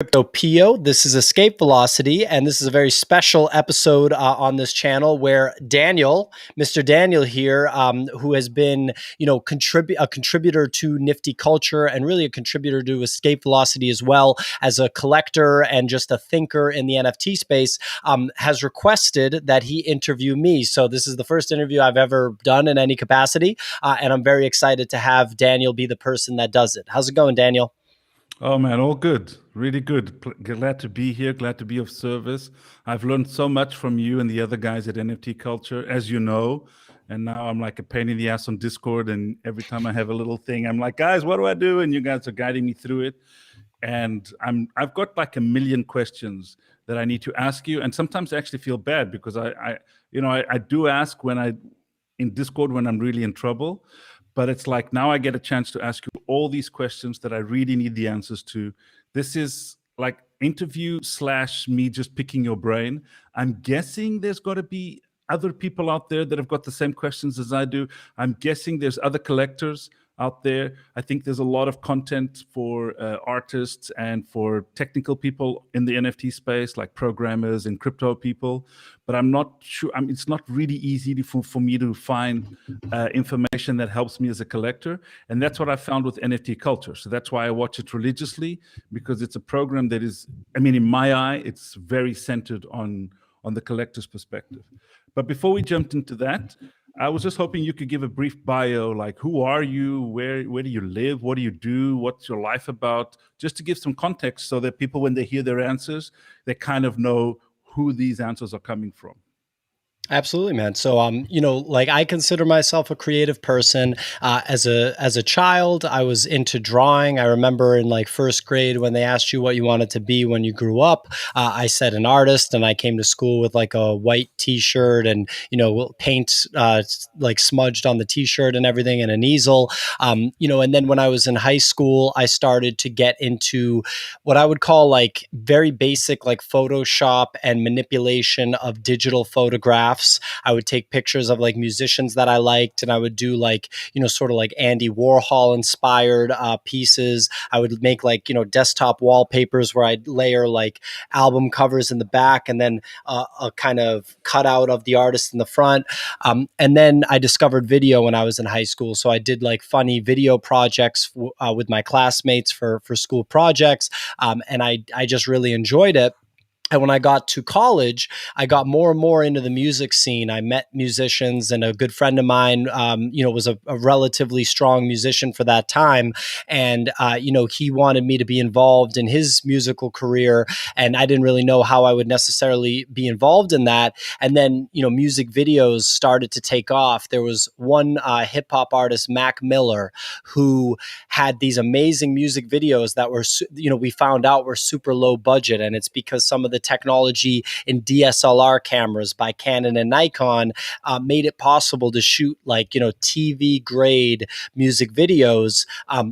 Crypto Pio. This is Escape Velocity, and this is a very special episode on this channel where Daniel, Mr. Daniel here, who has been, a contributor to Nifty Culture and really a contributor to Escape Velocity as well as a collector and just a thinker in the NFT space, has requested that he interview me. So this is the first interview I've ever done in any capacity, and I'm very excited to have Daniel be the person that does it. How's it going, Daniel? Oh man, all good. Really good. Glad to be here. Glad to be of service. I've learned so much from you and the other guys at NFT Culture, as you know. And now I'm like a pain in the ass on Discord. And every time I have a little thing, I'm like, guys, what do I do? And you guys are guiding me through it. And I've got like a million questions that I need to ask you. And sometimes I actually feel bad because I do ask in Discord when I'm really in trouble. But it's like now I get a chance to ask you all these questions that I really need the answers to. This is like interview slash me just picking your brain. I'm guessing there's got to be other people out there that have got the same questions as I do. I'm guessing there's other collectors out there. I think there's a lot of content for artists and for technical people in the NFT space, like programmers and crypto people. But I'm not sure. It's not really easy for me to find information that helps me as a collector. And that's what I found with NFT Culture. So that's why I watch it religiously, because it's a program that is, in my eye, it's very centered on the collector's perspective. But before we jumped into that, I was just hoping you could give a brief bio, like who are you, where do you live, what do you do, what's your life about, just to give some context so that people, when they hear their answers, they kind of know who these answers are coming from. Absolutely, man. So, like I consider myself a creative person. As a child, I was into drawing. I remember in like first grade when they asked you what you wanted to be when you grew up. I said an artist, and I came to school with like a white T-shirt and paint like smudged on the T-shirt and everything, and an easel. And then when I was in high school, I started to get into what I would call like very basic like Photoshop and manipulation of digital photographs. I would take pictures of like musicians that I liked, and I would do like, sort of like Andy Warhol inspired pieces. I would make like, desktop wallpapers where I'd layer like album covers in the back and then a kind of cutout of the artist in the front. And then I discovered video when I was in high school. So I did like funny video projects with my classmates for school projects. And I just really enjoyed it. And when I got to college, I got more and more into the music scene. I met musicians, and a good friend of mine, was a relatively strong musician for that time. And, he wanted me to be involved in his musical career. And I didn't really know how I would necessarily be involved in that. And then, music videos started to take off. There was one hip hop artist, Mac Miller, who had these amazing music videos that were, we found out were super low budget. And it's because some of the technology in DSLR cameras by Canon and Nikon made it possible to shoot like, TV grade music videos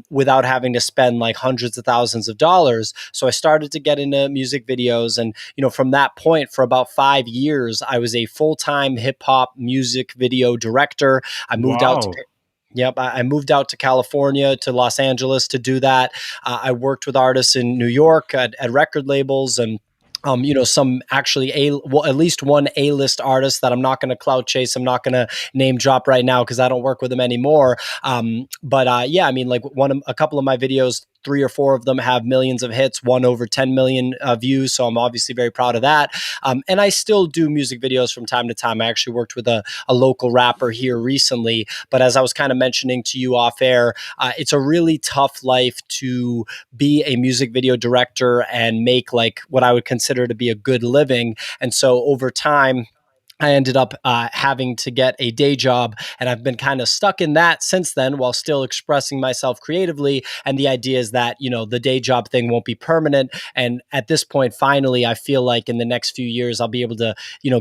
without having to spend like hundreds of thousands of dollars. So I started to get into music videos. And, from that point, for about 5 years, I was a full-time hip hop music video director. I moved out to Wow. Yep, I moved out to California, to Los Angeles to do that. I worked with artists in New York at record labels, and some actually at least one A-list artist that I'm not going to clout chase. I'm not going to name drop right now because I don't work with them anymore. But yeah, like a couple of my videos, 3 or 4 of them have millions of hits, one over 10 million views. So I'm obviously very proud of that. And I still do music videos from time to time. I actually worked with a local rapper here recently. But as I was kind of mentioning to you off air, it's a really tough life to be a music video director and make like what I would consider to be a good living. And so over time, I ended up having to get a day job, and I've been kind of stuck in that since then while still expressing myself creatively. And the idea is that, the day job thing won't be permanent. And at this point, finally, I feel like in the next few years, I'll be able to,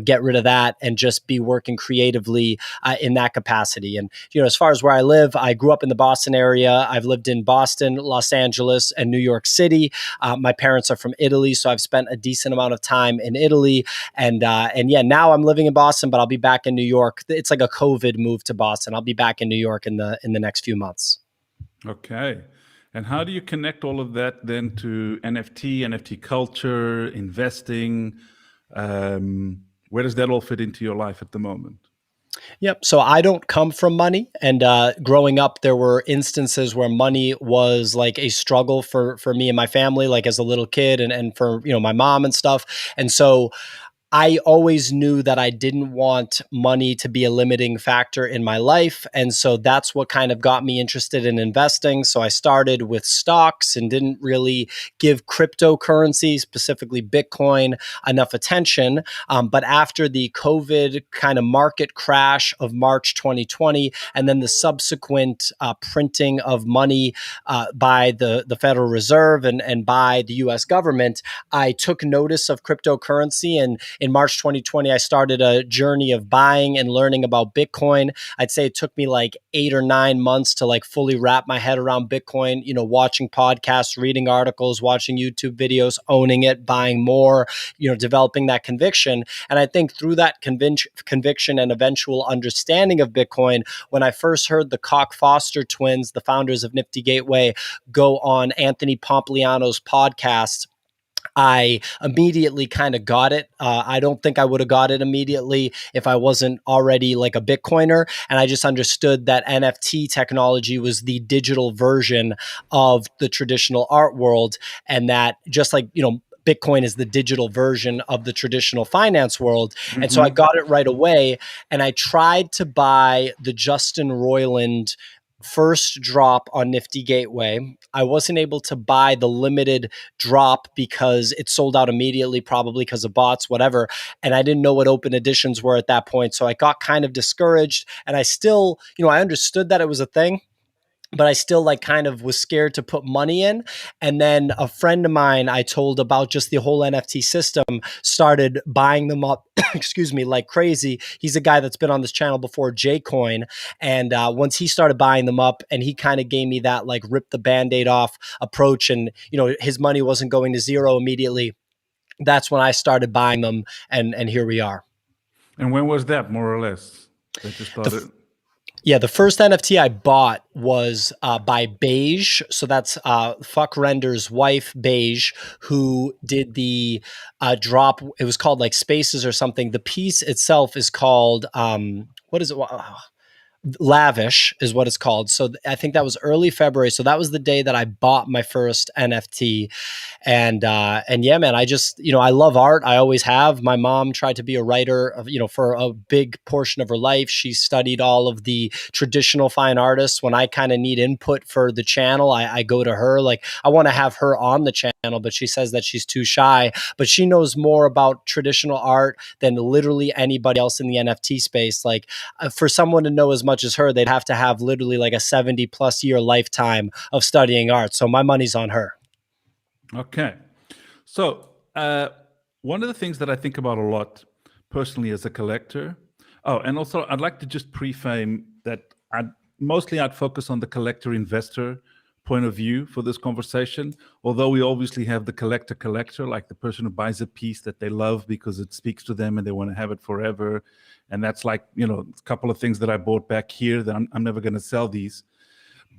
get rid of that and just be working creatively in that capacity. And, as far as where I live, I grew up in the Boston area. I've lived in Boston, Los Angeles, and New York City. My parents are from Italy, so I've spent a decent amount of time in Italy. And yeah, now I'm living in Boston, but I'll be back in New York. It's like a COVID move to Boston. I'll be back in New York in the next few months. Okay. And how do you connect all of that then to NFT culture, investing? Where does that all fit into your life at the moment? Yep. So I don't come from money, and growing up, there were instances where money was like a struggle for me and my family, like as a little kid, and for my mom and stuff. And so I always knew that I didn't want money to be a limiting factor in my life. And so that's what kind of got me interested in investing. So I started with stocks and didn't really give cryptocurrency, specifically Bitcoin, enough attention. But after the COVID kind of market crash of March 2020, and then the subsequent printing of money by the Federal Reserve and by the US government, I took notice of cryptocurrency. And in March 2020, I started a journey of buying and learning about Bitcoin. I'd say it took me like 8 or 9 months to like fully wrap my head around Bitcoin, watching podcasts, reading articles, watching YouTube videos, owning it, buying more, developing that conviction. And I think through that conviction and eventual understanding of Bitcoin, when I first heard the Koch Foster twins, the founders of Nifty Gateway, go on Anthony Pompliano's podcast, I immediately kind of got it. I don't think I would have got it immediately if I wasn't already like a Bitcoiner. And I just understood that NFT technology was the digital version of the traditional art world. And that just like, Bitcoin is the digital version of the traditional finance world. And so I Mm-hmm. got it right away. And I tried to buy the Justin Roiland first drop on Nifty Gateway. I wasn't able to buy the limited drop because it sold out immediately, probably because of bots, whatever. And I didn't know what open editions were at that point. So I got kind of discouraged. And I still, I understood that it was a thing, but I still like kind of was scared to put money in. And then a friend of mine I told about just the whole NFT system started buying them up, excuse me, like crazy. He's a guy that's been on this channel before, Jcoin. And once he started buying them up, and he kind of gave me that like rip the band-aid off approach, and his money wasn't going to zero immediately. That's when I started buying them, and here we are. And when was that, more or less, that you The started? Yeah, the first NFT I bought was by Beige. So that's Fuck Render's wife, Beige, who did the drop. It was called like Spaces or something. The piece itself is called, what is it? Lavish is what it's called. So I think that was early February. So that was the day that I bought my first NFT. And yeah, man, I just, I love art. I always have. My mom tried to be a writer of, for a big portion of her life. She studied all of the traditional fine artists. When I kind of need input for the channel, I go to her. Like, I want to have her on the channel, but she says that she's too shy. But she knows more about traditional art than literally anybody else in the NFT space. Like, for someone to know as much as her, they'd have to have literally like a 70+ year lifetime of studying art. So my money's on her. Okay. So, one of the things that I think about a lot personally as a collector. Oh, and also I'd like to just pre-frame that I'd focus on the collector investor point of view for this conversation. Although we obviously have the collector, like the person who buys a piece that they love because it speaks to them and they want to have it forever. And that's like, a couple of things that I bought back here that I'm never going to sell these.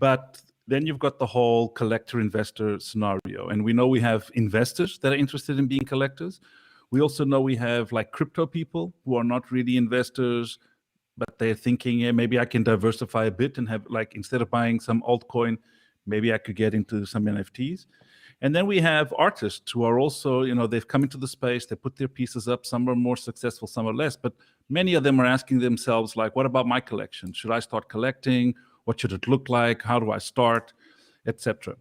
But then you've got the whole collector investor scenario. And we know we have investors that are interested in being collectors. We also know we have like crypto people who are not really investors, but they're thinking, yeah, maybe I can diversify a bit and have, like, instead of buying some altcoin, maybe I could get into some NFTs. And then we have artists who are also, they've come into the space, they put their pieces up. Some are more successful, some are less, but many of them are asking themselves, like, what about my collection? Should I start collecting? What should it look like? How do I start? Etc.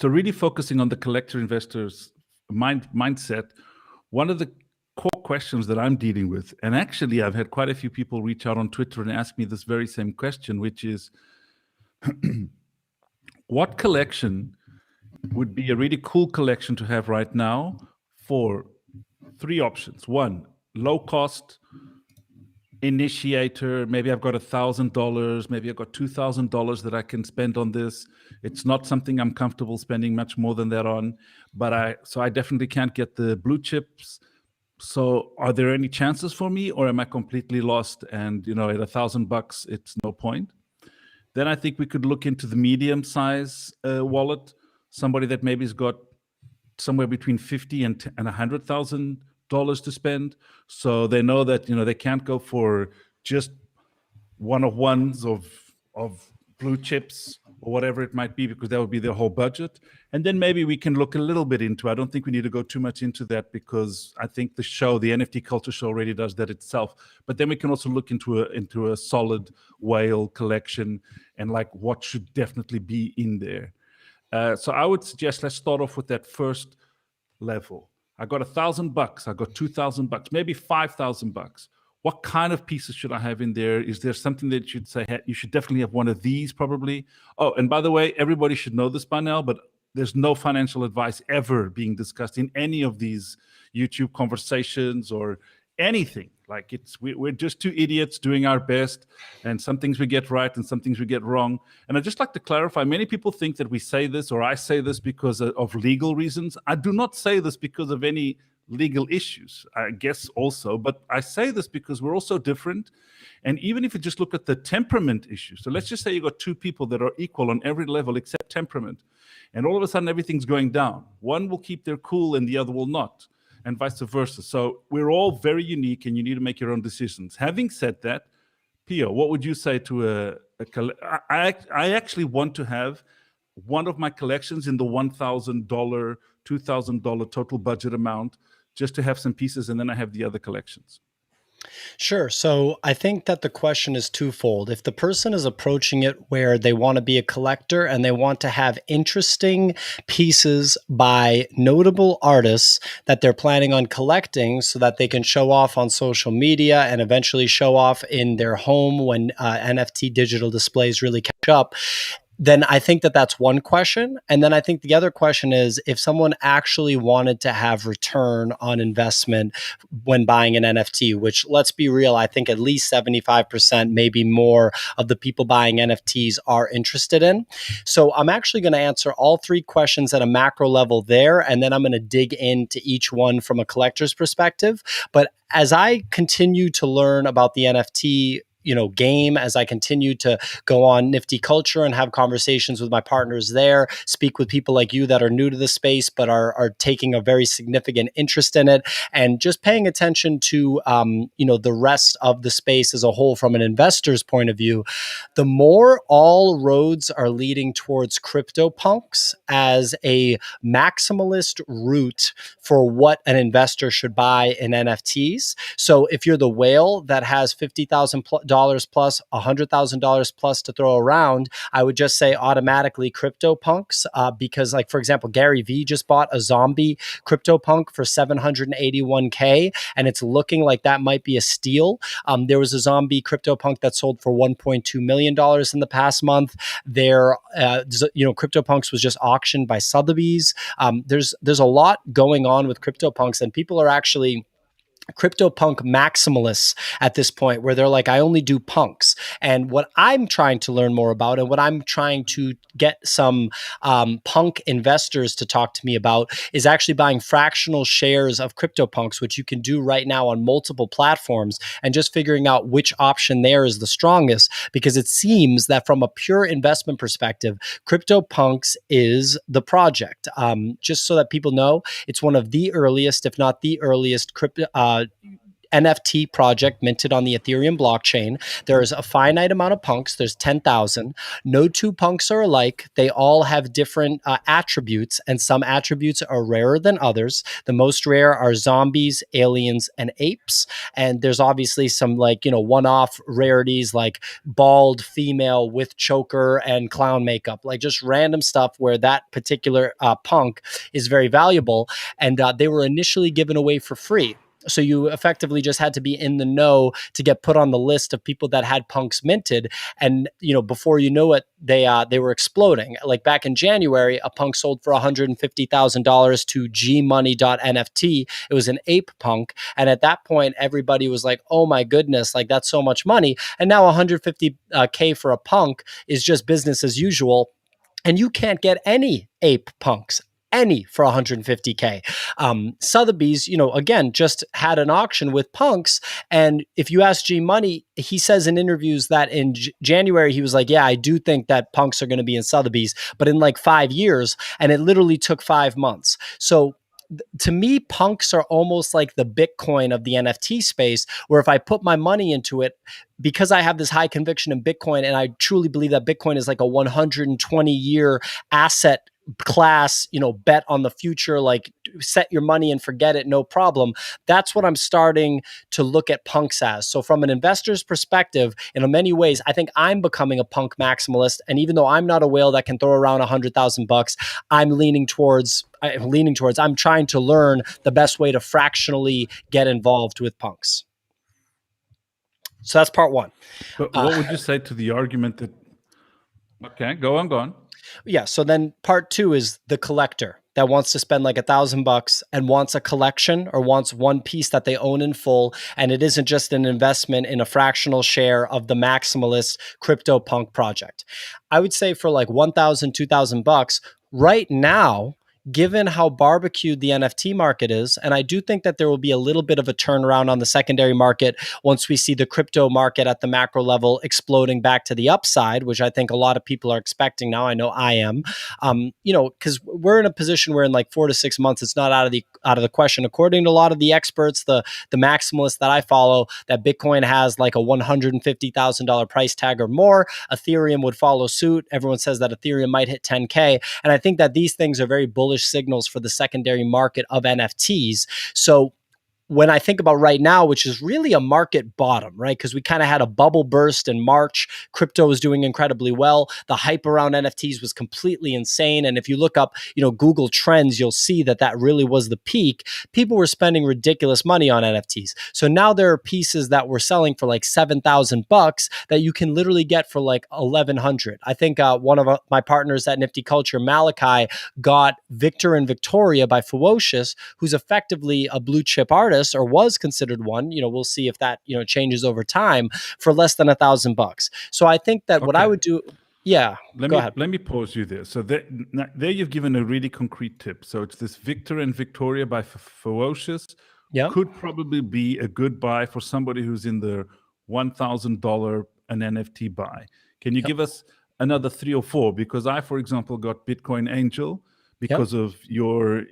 So really focusing on the collector investors mindset, one of the core questions that I'm dealing with, and actually I've had quite a few people reach out on Twitter and ask me this very same question, which is, what collection would be a really cool collection to have right now for three options? One, low cost initiator. Maybe I've got $1,000, maybe I've got $2,000 that I can spend on this. It's not something I'm comfortable spending much more than that on, but I definitely can't get the blue chips. So are there any chances for me, or am I completely lost? And at $1,000, it's no point. Then I think we could look into the medium size wallet, somebody that maybe has got somewhere between 50 and $100,000 to spend. So they know that, they can't go for just one of ones of blue chips or whatever it might be, because that would be their whole budget. And then maybe we can look a little bit into, I don't think we need to go too much into that, because I think the NFT culture show already does that itself. But then we can also look into a solid whale collection, and like what should definitely be in there. So I would suggest, let's start off with that first level. I got $1,000. I got $2,000, maybe $5,000. What kind of pieces should I have in there? Is there something that you'd say, hey, you should definitely have one of these, probably? Oh, and by the way, everybody should know this by now, but there's no financial advice ever being discussed in any of these YouTube conversations or anything. Like, we're just two idiots doing our best, and some things we get right and some things we get wrong. And I'd just like to clarify, many people think that we say this, or I say this, because of legal reasons. I do not say this because of any legal issues, I guess, also, but I say this because we're all so different. And even if you just look at the temperament issue, so let's just say you got two people that are equal on every level except temperament, and all of a sudden everything's going down. One will keep their cool and the other will not, and vice versa. So we're all very unique, and you need to make your own decisions. Having said that, Pio, what would you say to I actually want to have one of my collections in the $1,000, $2,000 total budget amount, just to have some pieces, and then I have the other collections. Sure. So I think that the question is twofold. If the person is approaching it where they want to be a collector and they want to have interesting pieces by notable artists that they're planning on collecting so that they can show off on social media and eventually show off in their home when NFT digital displays really catch up, then I think that that's one question. And then I think the other question is, if someone actually wanted to have return on investment when buying an NFT, which, let's be real, I think at least 75%, maybe more, of the people buying NFTs are interested in. So I'm actually going to answer all three questions at a macro level there, and then I'm going to dig into each one from a collector's perspective. But as I continue to learn about the NFT game, as I continue to go on Nifty Culture and have conversations with my partners there, speak with people like you that are new to the space but are taking a very significant interest in it, and just paying attention to the rest of the space as a whole from an investor's point of view, the more all roads are leading towards CryptoPunks as a maximalist route for what an investor should buy in NFTs. So if you're the whale that has $50,000 plus, $100,000 plus to throw around, I would just say automatically CryptoPunks, because, like, for example, Gary Vee just bought a zombie CryptoPunk for $781K, and it's looking like that might be a steal. There was a zombie CryptoPunk that sold for $1.2 million in the past month. CryptoPunks was just auctioned by Sotheby's. There's a lot going on with CryptoPunks, and people are actually CryptoPunk maximalists at this point, where they're like, I only do punks. And what I'm trying to learn more about, and what I'm trying to get some punk investors to talk to me about, is actually buying fractional shares of CryptoPunks, which you can do right now on multiple platforms, and just figuring out which option there is the strongest. Because it seems that from a pure investment perspective, CryptoPunks is the project. Just so that people know, it's one of the earliest, if not the earliest, NFT project minted on the Ethereum blockchain. There is a finite amount of punks. There's 10,000. No two punks are alike. They all have different attributes, and some attributes are rarer than others. The most rare are zombies, aliens, and apes. And there's obviously some one-off rarities like bald female with choker and clown makeup, like just random stuff where that particular punk is very valuable. And they were initially given away for free. So you effectively just had to be in the know to get put on the list of people that had punks minted. And, before you know it, they were exploding. Like back in January, a punk sold for $150,000 to gmoney.nft. It was an ape punk. And at that point, everybody was like, oh my goodness, like that's so much money. And now 150K for a punk is just business as usual. And you can't get any ape punks any for 150K. Sotheby's, again, just had an auction with punks. And if you ask G Money, he says in interviews that in January, he was like, yeah, I do think that punks are going to be in Sotheby's, but in like 5 years. And it literally took 5 months. So to me, punks are almost like the Bitcoin of the NFT space, where if I put my money into it, because I have this high conviction in Bitcoin, and I truly believe that Bitcoin is like a 120-year asset class, bet on the future, like set your money and forget it, no problem. That's what I'm starting to look at punks as. So from an investor's perspective, in many ways, I think I'm becoming a punk maximalist. And even though I'm not a whale that can throw around $100,000, I'm trying to learn the best way to fractionally get involved with punks. So that's part one. But what would you say to the argument that, okay, go on. Yeah. So then part two is the collector that wants to spend like $1,000 and wants a collection or wants one piece that they own in full. And it isn't just an investment in a fractional share of the maximalist crypto punk project. I would say for like $1,000, $2,000 right now, given how barbecued the NFT market is, and I do think that there will be a little bit of a turnaround on the secondary market once we see the crypto market at the macro level exploding back to the upside, which I think a lot of people are expecting now. I know I am, because we're in a position where in like 4 to 6 months, it's not out of the question. According to a lot of the experts, the maximalists that I follow, that Bitcoin has like a $150,000 price tag or more. Ethereum would follow suit. Everyone says that Ethereum might hit 10K, and I think that these things are very bullish signals for the secondary market of NFTs. So when I think about right now, which is really a market bottom, right? Because we kind of had a bubble burst in March. Crypto was doing incredibly well. The hype around NFTs was completely insane. And if you look up, Google Trends, you'll see that really was the peak. People were spending ridiculous money on NFTs. So now there are pieces that we're selling for like $7,000 that you can literally get for like 1,100. I think one of my partners at Nifty Culture, Malachi, got Victor and Victoria by Ferocious, who's effectively a blue chip artist, or was considered one. We'll see if that changes over time, for less than $1,000. So I think that what I would do. Yeah, go ahead. Let me pause you there. So there you've given a really concrete tip. So it's this Victor and Victoria by Ferocious. Yeah, could probably be a good buy for somebody who's in the $1,000 an NFT buy. Can you give us another 3 or 4? Because I, for example, got Bitcoin Angel because of your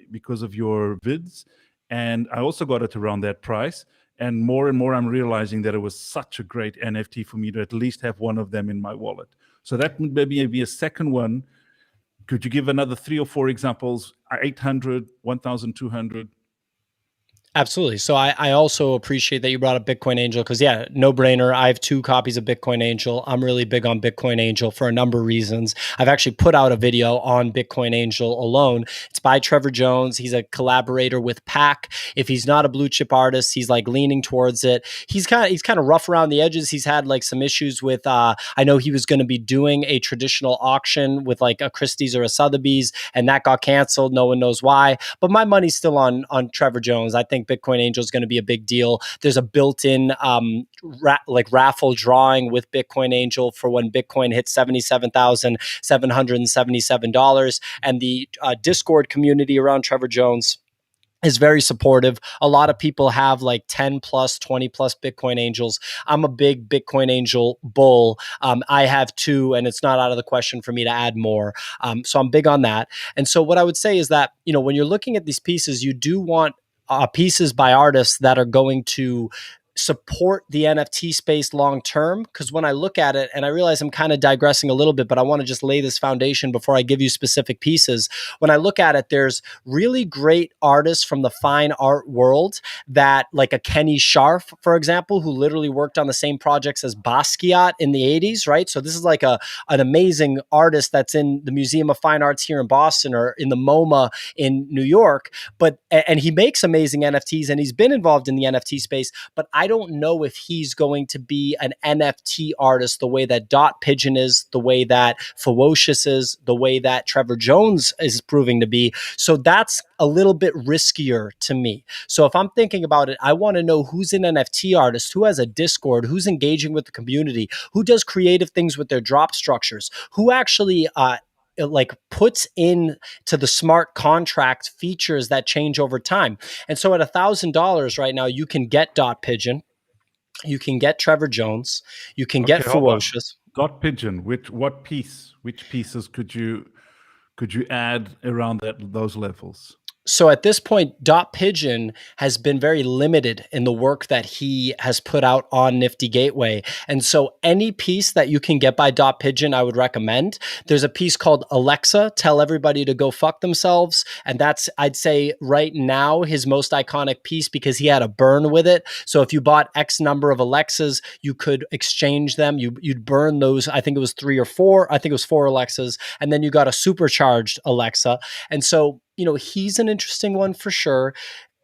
vids. And I also got it around that price. And more I'm realizing that it was such a great NFT for me to at least have one of them in my wallet. So that would maybe be a second one. Could you give another 3 or 4 examples? 800, 1,200? Absolutely. So I also appreciate that you brought up Bitcoin Angel, because no brainer. I have 2 copies of Bitcoin Angel. I'm really big on Bitcoin Angel for a number of reasons. I've actually put out a video on Bitcoin Angel alone. It's by Trevor Jones. He's a collaborator with Pack. If he's not a blue chip artist, he's like leaning towards it. He's kind of rough around the edges. He's had like some issues with, I know he was going to be doing a traditional auction with like a Christie's or a Sotheby's, and that got canceled. No one knows why, but my money's still on Trevor Jones. I think Bitcoin Angel is going to be a big deal. There's a built-in raffle drawing with Bitcoin Angel for when Bitcoin hits $77,777, and the Discord community around Trevor Jones is very supportive. A lot of people have like 10 plus, 20 plus Bitcoin Angels. I'm a big Bitcoin Angel bull. I have 2, and it's not out of the question for me to add more. So I'm big on that. And so what I would say is that, when you're looking at these pieces, you do want pieces by artists that are going to support the NFT space long term. Because when I look at it, and I realize I'm kind of digressing a little bit, but I want to just lay this foundation before I give you specific pieces. When I look at it, there's really great artists from the fine art world, that like a Kenny Scharf, for example, who literally worked on the same projects as Basquiat in the 80s, right? So this is like an amazing artist that's in the Museum of Fine Arts here in Boston, or in the MoMA in New York. And he makes amazing NFTs, and he's been involved in the NFT space, but I don't know if he's going to be an NFT artist the way that Dot Pigeon is, the way that Ferocious is, the way that Trevor Jones is proving to be. So that's a little bit riskier to me. So if I'm thinking about it, I want to know who's an NFT artist, who has a Discord, who's engaging with the community, who does creative things with their drop structures, who actually it like puts in to the smart contract features that change over time. And so at $1,000 right now, you can get Dot Pigeon, you can get Trevor Jones, you can get Okay, hold on. Ferocious. Dot Pigeon. Which pieces could you add around those levels? So at this point, Dot Pigeon has been very limited in the work that he has put out on Nifty Gateway. And so any piece that you can get by Dot Pigeon, I would recommend. There's a piece called Alexa, Tell Everybody to Go Fuck Themselves. And that's, I'd say right now, his most iconic piece because he had a burn with it. So if you bought X number of Alexas, you could exchange them. You'd burn those. I think it was 3 or 4. I think it was 4 Alexas. And then you got a supercharged Alexa. And so, he's an interesting one for sure.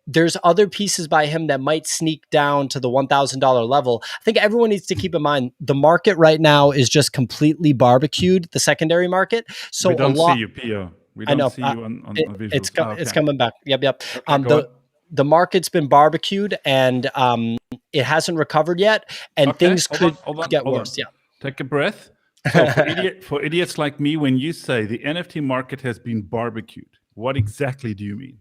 There's other pieces by him that might sneak down to the $1,000 level. I think everyone needs to keep in mind the market right now is just completely barbecued, the secondary market. We So a don't see lot, you, Pio. We I don't know see you on it's visuals. Oh, it's okay. coming back. Yep. Okay, go on. The market's been barbecued and it hasn't recovered yet, and Okay, things could get hold worse. on. Yeah. Take a breath. So for idiots like me, when you say the NFT market has been barbecued, what exactly do you mean?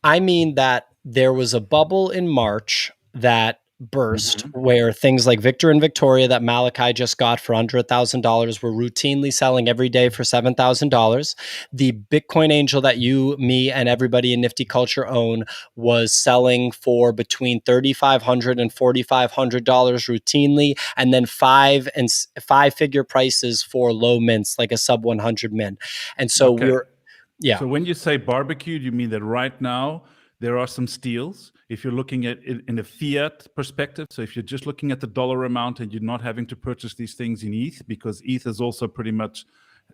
I mean that there was a bubble in March that burst where things like Victor and Victoria that Malachi just got for under $1,000 were routinely selling every day for $7,000. The Bitcoin Angel that you, me, and everybody in Nifty Culture own was selling for between $3,500 and $4,500 routinely, and then five figure prices for low mints like a sub 100 mint. And so Okay. yeah. So when you say barbecued, you mean that right now there are some steals. If you're looking at it in a fiat perspective, so if you're just looking at the dollar amount and you're not having to purchase these things in ETH, because ETH is also pretty much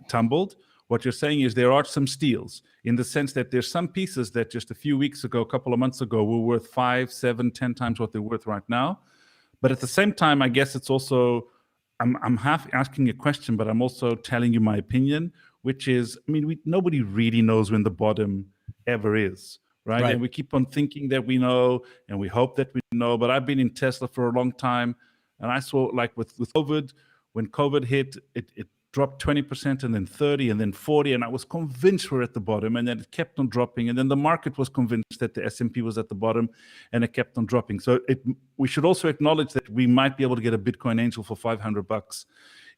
tumbled, what you're saying is there are some steals in the sense that there's some pieces that just a few weeks ago, a couple of months ago, were worth 5, 7, 10 times what they're worth right now. But at the same time, I guess it's also, I'm half asking a question, but I'm also telling you my opinion, which is, I mean, nobody really knows when the bottom ever is, right? Right. And we keep on thinking that we know, and we hope that we know. But I've been in Tesla for a long time, and I saw, like with COVID, when COVID hit, it dropped 20% and then 30 and then 40, and I was convinced we're at the bottom, and then it kept on dropping, and then the market was convinced that the S&P was at the bottom, and it kept on dropping. So we should also acknowledge that we might be able to get a Bitcoin Angel for $500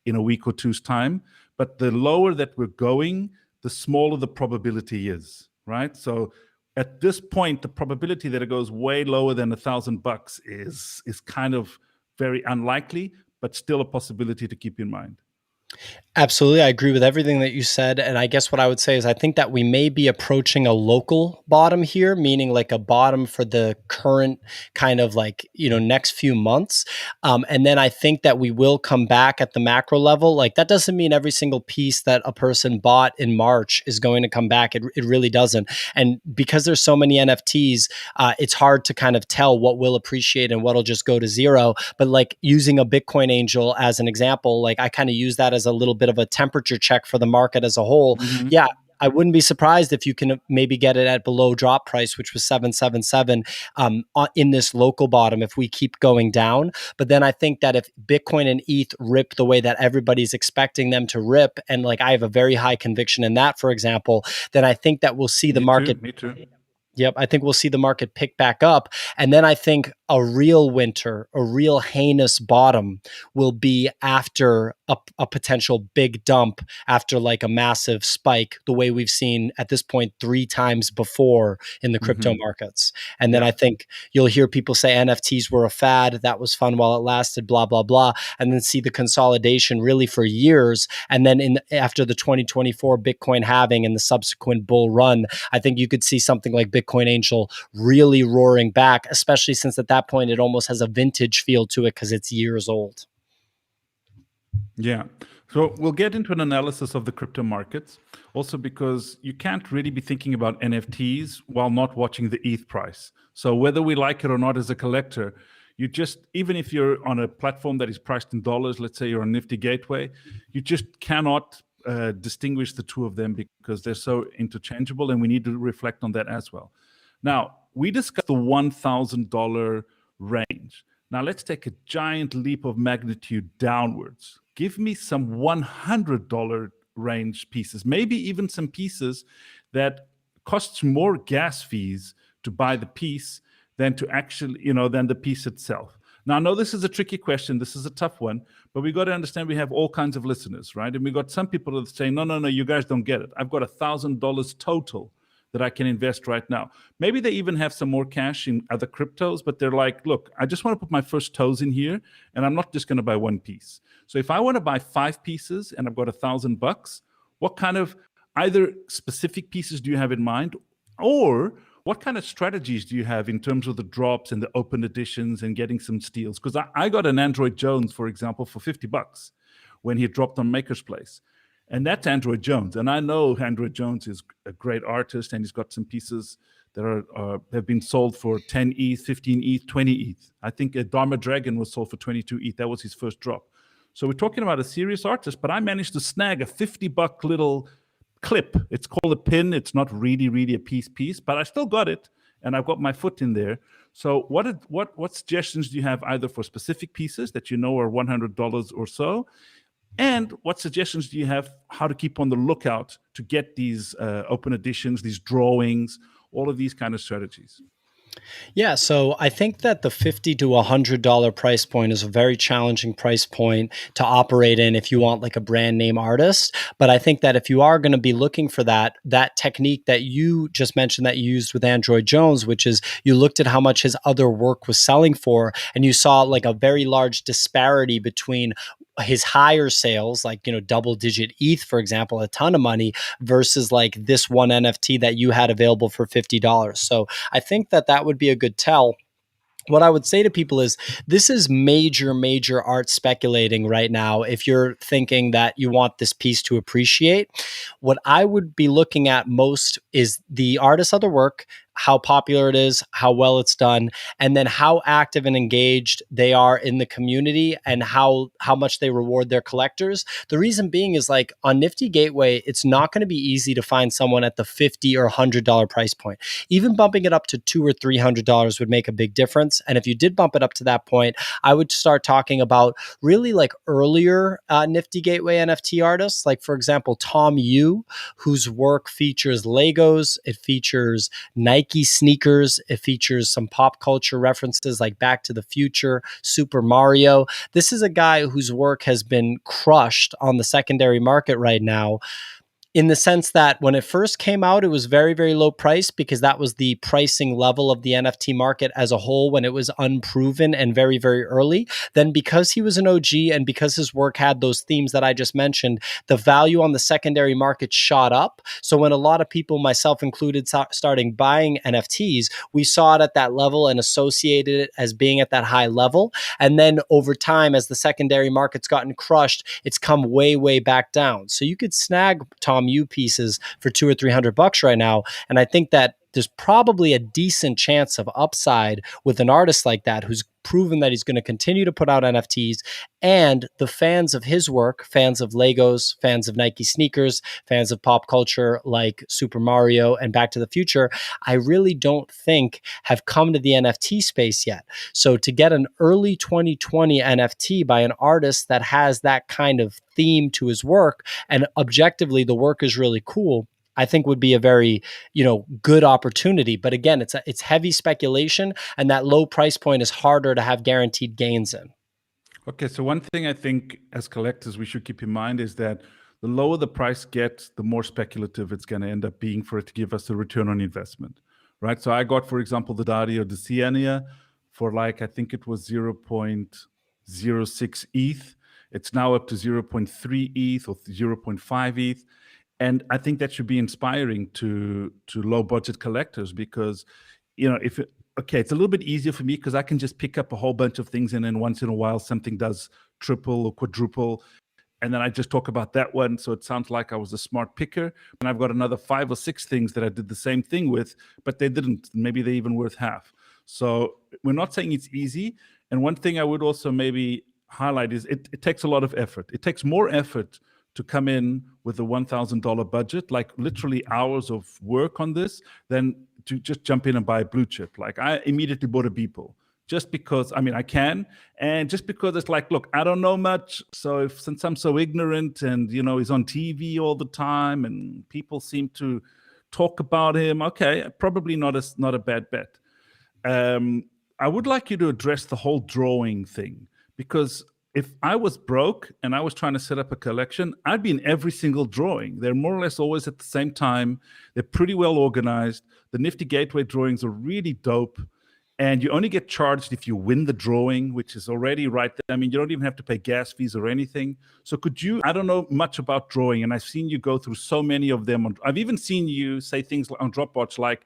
in a week or two's time, but the lower that we're going, the smaller the probability is, right? So at this point, the probability that it goes way lower than $1,000 is kind of very unlikely, but still a possibility to keep in mind. Absolutely. I agree with everything that you said. And I guess what I would say is I think that we may be approaching a local bottom here, meaning like a bottom for the current kind of like, next few months. And then I think that we will come back at the macro level. Like that doesn't mean every single piece that a person bought in March is going to come back. It really doesn't. And because there's so many NFTs, it's hard to kind of tell what will appreciate and what'll just go to zero. But like using a Bitcoin Angel as an example, like I kind of use that as a little bit of a temperature check for the market as a whole. Mm-hmm. Yeah, I wouldn't be surprised if you can maybe get it at below drop price, which was 777 in this local bottom if we keep going down. But then I think that if Bitcoin and ETH rip the way that everybody's expecting them to rip, and like I have a very high conviction in that, for example, then I think that we'll see the market. Me too. Yep, I think we'll see the market pick back up. And then I think a real winter, a real heinous bottom will be after a potential big dump, after like a massive spike, the way we've seen at this point 3 times before in the crypto markets. And then I think you'll hear people say NFTs were a fad, that was fun while it lasted, blah, blah, blah, and then see the consolidation really for years. And then after the 2024 Bitcoin halving and the subsequent bull run, I think you could see something like Bitcoin Angel really roaring back, especially since at that point it almost has a vintage feel to it because it's years old. Yeah. So we'll get into an analysis of the crypto markets, also because you can't really be thinking about NFTs while not watching the ETH price. So whether we like it or not as a collector, you just, even if you're on a platform that is priced in dollars, let's say you're on Nifty Gateway, you just cannot distinguish the two of them because they're so interchangeable, and we need to reflect on that as well. Now, we discussed the $1,000 range. Now, let's take a giant leap of magnitude downwards. Give me some $100 range pieces, maybe even some pieces that costs more gas fees to buy the piece than to actually, than the piece itself. Now, I know this is a tricky question. This is a tough one, but we got to understand we have all kinds of listeners, right? And we got some people that say, no, no, no, you guys don't get it. I've got $1,000 total that I can invest right now. Maybe they even have some more cash in other cryptos, but they're like, look, I just want to put my first toes in here, and I'm not just going to buy one piece. So if I want to buy 5 pieces and I've got $1,000, what kind of either specific pieces do you have in mind, or what kind of strategies do you have in terms of the drops and the open editions and getting some steals? Because I got an Android Jones, for example, for $50 when he dropped on Maker's Place. And that's Android Jones. And I know Android Jones is a great artist, and he's got some pieces that have been sold for 10 ETH, 15 ETH, 20 ETH. I think a Dharma Dragon was sold for 22 ETH. That was his first drop. So we're talking about a serious artist, but I managed to snag a $50 little clip. It's called a pin. It's not really a piece, but I still got it, and I've got my foot in there. So what suggestions do you have either for specific pieces that you know are $100 or so? And what suggestions do you have how to keep on the lookout to get these open editions, these drawings, all of these kind of strategies? Yeah, so I think that the $50 to $100 price point is a very challenging price point to operate in if you want like a brand name artist. But I think that if you are going to be looking for that technique that you just mentioned that you used with Android Jones, which is you looked at how much his other work was selling for, and you saw like a very large disparity between his higher sales, like, double digit ETH, for example, a ton of money, versus like this one NFT that you had available for $50. So I think that would be a good tell. What I would say to people is this is major art speculating right now. If you're thinking that you want this piece to appreciate, what I would be looking at most is the artist's other work, how popular it is, how well it's done, and then how active and engaged they are in the community and how much they reward their collectors. The reason being is like on Nifty Gateway, it's not going to be easy to find someone at the $50 or $100 price point. Even bumping it up to $200 or $300 would make a big difference. And if you did bump it up to that point, I would start talking about really like earlier Nifty Gateway NFT artists, like for example, Tom Yu, whose work features Legos, it features Nike sneakers, it features some pop culture references like Back to the Future, Super Mario. This is a guy whose work has been crushed on the secondary market right now, in the sense that when it first came out, it was very low price because that was the pricing level of the NFT market as a whole when it was unproven and very early. Then because he was an OG and because his work had those themes that I just mentioned, the value on the secondary market shot up. So when a lot of people, myself included, starting buying NFTs, we saw it at that level and associated it as being at that high level. And then over time, as the secondary market's gotten crushed, it's come way back down. So you could snag Tom Yu pieces for $200 or $300 right now. And I think that there's probably a decent chance of upside with an artist like that who's proven that he's going to continue to put out NFTs, and the fans of his work, fans of Legos, fans of Nike sneakers, fans of pop culture like Super Mario and Back to the Future, I really don't think have come to the NFT space yet. So to get an early 2020 NFT by an artist that has that kind of theme to his work, and objectively the work is really cool, I think would be a very, good opportunity. But again, it's heavy speculation, and that low price point is harder to have guaranteed gains in. Okay, so one thing I think as collectors we should keep in mind is that the lower the price gets, the more speculative it's going to end up being for it to give us a return on investment, right? So I got, for example, the Dario de Siena for like, I think it was 0.06 ETH. It's now up to 0.3 ETH or 0.5 ETH. And I think that should be inspiring to low budget collectors, because it's a little bit easier for me because I can just pick up a whole bunch of things, and then once in a while something does triple or quadruple, and then I just talk about that one, so it sounds like I was a smart picker. And I've got another 5 or 6 things that I did the same thing with, but they didn't. Maybe they're even worth half. So we're not saying it's easy. And one thing I would also maybe highlight is it takes a lot of effort. It takes more effort to come in with a $1,000 budget, like literally hours of work on this, than to just jump in and buy a blue chip. Like I immediately bought a Beeple. just because, I mean, I can, and just because it's like, look, I don't know much, so since I'm so ignorant, and he's on TV all the time and people seem to talk about him, okay, probably not a bad bet. um, I would like you to address the whole drawing thing, because if I was broke and I was trying to set up a collection, I'd be in every single drawing. They're more or less always at the same time. They're pretty well organized. The Nifty Gateway drawings are really dope. And you only get charged if you win the drawing, which is already right there. I mean, you don't even have to pay gas fees or anything. So I don't know much about drawing, and I've seen you go through so many of them. I've even seen you say things on Dropbox like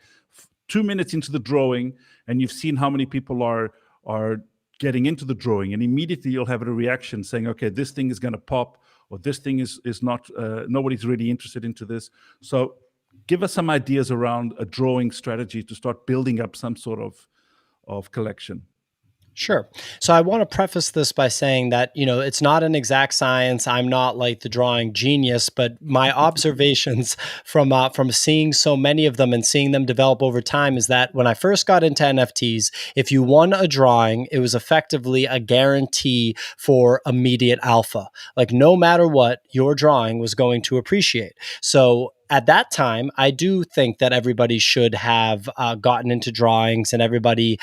2 minutes into the drawing, and you've seen how many people are getting into the drawing, and immediately you'll have a reaction saying, okay, this thing is going to pop, or this thing is not, nobody's really interested into this. So give us some ideas around a drawing strategy to start building up some sort of collection. Sure. So I want to preface this by saying that, it's not an exact science. I'm not like the drawing genius, but my observations from seeing so many of them and seeing them develop over time is that when I first got into NFTs, if you won a drawing, it was effectively a guarantee for immediate alpha. Like no matter what, your drawing was going to appreciate. So at that time, I do think that everybody should have gotten into drawings, and everybody,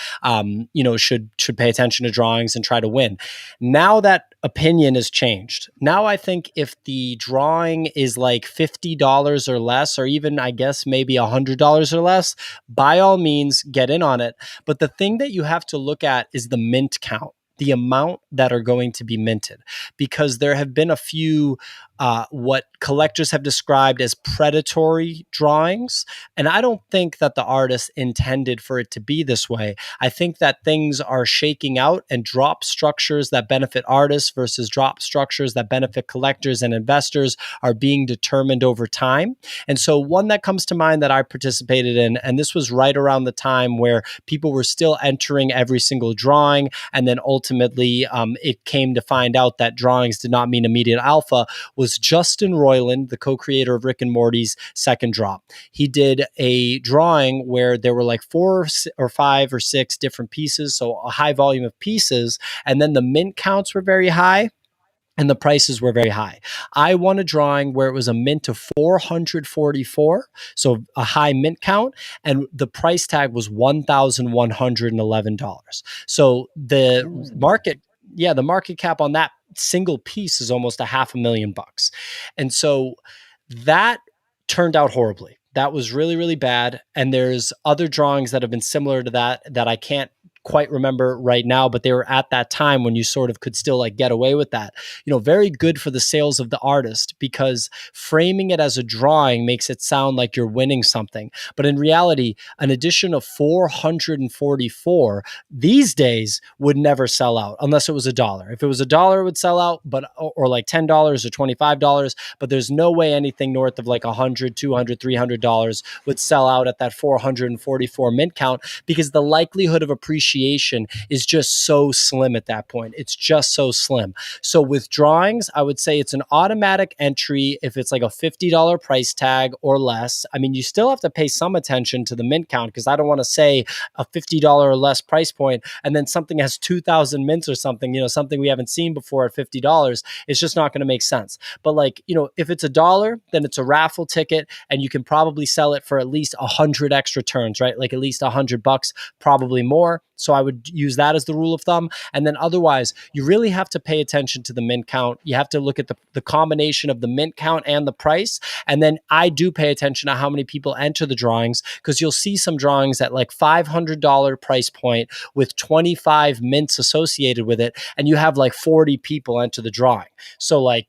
should pay attention to drawings and try to win. Now that opinion has changed. Now I think if the drawing is like $50 or less, or even I guess maybe $100 or less, by all means get in on it. But the thing that you have to look at is the mint count, the amount that are going to be minted, because there have been a few what collectors have described as predatory drawings. And I don't think that the artist intended for it to be this way. I think that things are shaking out, and drop structures that benefit artists versus drop structures that benefit collectors and investors are being determined over time. And so one that comes to mind that I participated in, and this was right around the time where people were still entering every single drawing, and then ultimately it came to find out that drawings did not mean immediate alpha, was Justin Roiland, the co-creator of Rick and Morty's Second Drop. He did a drawing where there were like 4 or 5 or 6 different pieces, so a high volume of pieces, and then the mint counts were very high and the prices were very high. I won a drawing where it was a mint of 444, so a high mint count, and the price tag was $1,111. So the market cap on that single piece is almost $500,000. And so that turned out horribly. That was really, really bad. And there's other drawings that have been similar to that I can't quite remember right now, but they were at that time when you sort of could still like get away with that. Very good for the sales of the artist, because framing it as a drawing makes it sound like you're winning something. But in reality, an edition of 444 these days would never sell out unless it was $1. If it was $1, it would sell out, but or like $10 or $25. But there's no way anything north of like $100, $200, $300 would sell out at that 444 mint count, because the likelihood of appreciation is just so slim at that point. It's just so slim. So with drawings, I would say it's an automatic entry if it's like a $50 price tag or less. I mean, you still have to pay some attention to the mint count, because I don't want to say a $50 or less price point and then something has 2,000 mints or something, something we haven't seen before at $50. It's just not going to make sense. But like, if it's $1, then it's a raffle ticket, and you can probably sell it for at least 100 extra turns, right? Like at least $100, probably more. So I would use that as the rule of thumb. And then otherwise, you really have to pay attention to the mint count. You have to look at the combination of the mint count and the price. And then I do pay attention to how many people enter the drawings, because you'll see some drawings at like $500 price point with 25 mints associated with it. And you have like 40 people enter the drawing. So like,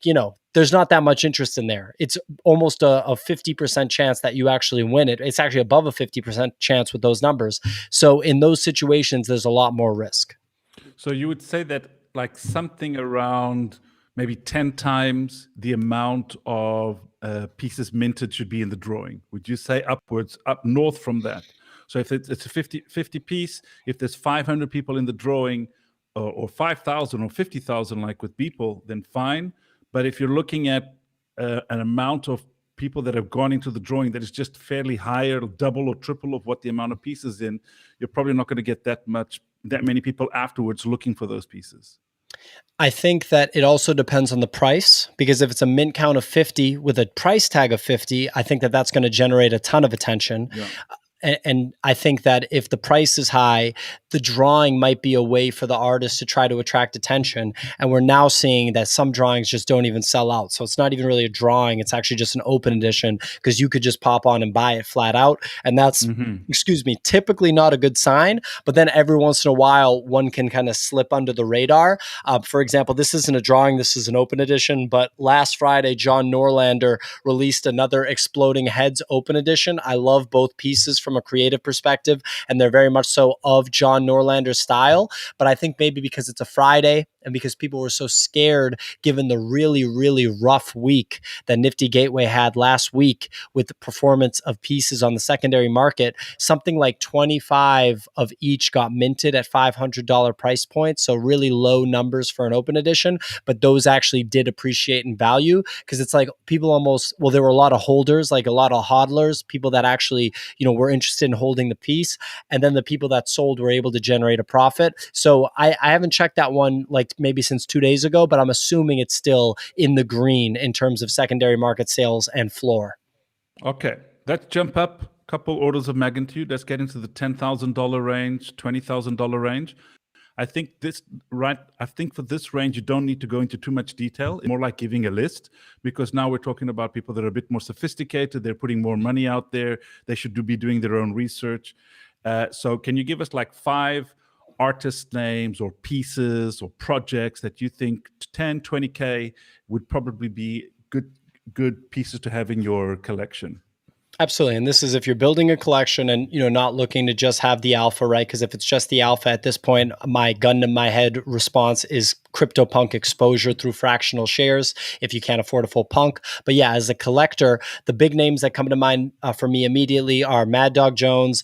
there's not that much interest in there. It's almost a 50% chance that you actually win it. It's actually above a 50% chance with those numbers. So in those situations, there's a lot more risk. So you would say that like something around maybe 10 times the amount of pieces minted should be in the drawing. Would you say upwards, up north from that? So if it's a 50 piece, if there's 500 people in the drawing, or 5,000 or 50,000 like with people, then fine. But if you're looking at an amount of people that have gone into the drawing that is just fairly higher, double or triple of what the amount of pieces in, you're probably not going to get that much that many people afterwards looking for those pieces? I think that it also depends on the price, because if it's a mint count of 50 with a price tag of 50, I think that that's going to generate a ton of attention. Yeah. And I think that if the price is high, the drawing might be a way for the artist to try to attract attention. And we're now seeing that some drawings just don't even sell out. So it's not even really a drawing. It's actually just an open edition, because you could just pop on and buy it flat out. And that's, excuse me, typically not a good sign. But then every once in a while, one can kind of slip under the radar. For example, this isn't a drawing, this is an open edition. But last Friday, John Norlander released another Exploding Heads open edition. I love both pieces from a creative perspective, and they're very much so of John Norlander's style. But I think maybe because it's a Friday and because people were so scared given the really, really rough week that Nifty Gateway had last week with the performance of pieces on the secondary market, something like 25 of each got minted at $500 price points. So really low numbers for an open edition, but those actually did appreciate in value, because it's like people almost, well, there were a lot of holders, like a lot of hodlers, people that actually, were interested in holding the piece. And then the people that sold were able to generate a profit. So I haven't checked that one like maybe since 2 days ago, but I'm assuming it's still in the green in terms of secondary market sales and floor. Okay, let's jump up a couple orders of magnitude. Let's get into the $10,000 range, $20,000 range. I think for this range, you don't need to go into too much detail. It's more like giving a list, because now we're talking about people that are a bit more sophisticated. They're putting more money out there. They should be doing their own research. So can you give us like 5 artist names or pieces or projects that you think 10, 20K would probably be good pieces to have in your collection? Absolutely. And this is if you're building a collection and, not looking to just have the alpha, right? Because if it's just the alpha at this point, my gun to my head response is CryptoPunk exposure through fractional shares if you can't afford a full punk. But yeah, as a collector, the big names that come to mind for me immediately are Mad Dog Jones.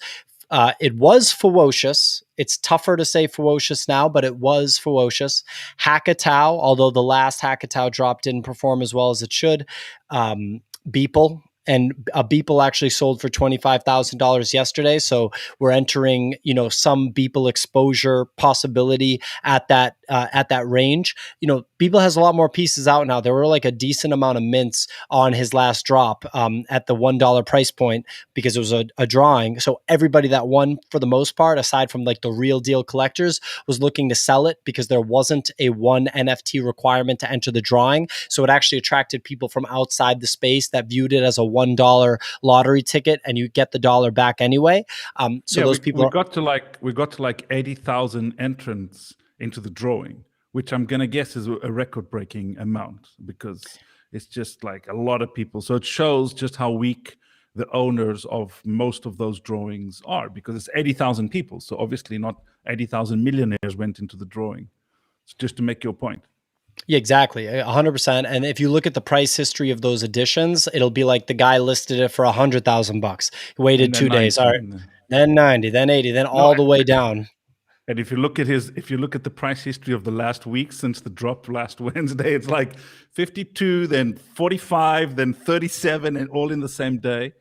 It was ferocious. It's tougher to say ferocious now, but it was ferocious. Hackatow, although the last Hackatow drop didn't perform as well as it should. Beeple. And a Beeple actually sold for $25,000 yesterday. So we're entering, some Beeple exposure possibility at that range. Beeple has a lot more pieces out now. There were like a decent amount of mints on his last drop at the $1 price point, because it was a drawing. So everybody that won, for the most part, aside from like the real deal collectors, was looking to sell it because there wasn't a one NFT requirement to enter the drawing. So it actually attracted people from outside the space that viewed it as a $1 lottery ticket, and you get the dollar back anyway. So those people we got to like 80,000 entrants into the drawing, which I'm gonna guess is a record-breaking amount, because it's just like a lot of people. So it shows just how weak the owners of most of those drawings are, because it's 80,000 people. So obviously not 80,000 millionaires went into the drawing. So just to make your point. Yeah, exactly. 100%. And if you look at the price history of those editions, it'll be like the guy listed it for $100,000. He waited 2 days. 90, All right. Then 90, then 80, then all the way down. And if you look at the price history of the last week since the drop last Wednesday, it's like 52, then 45, then 37, and all in the same day.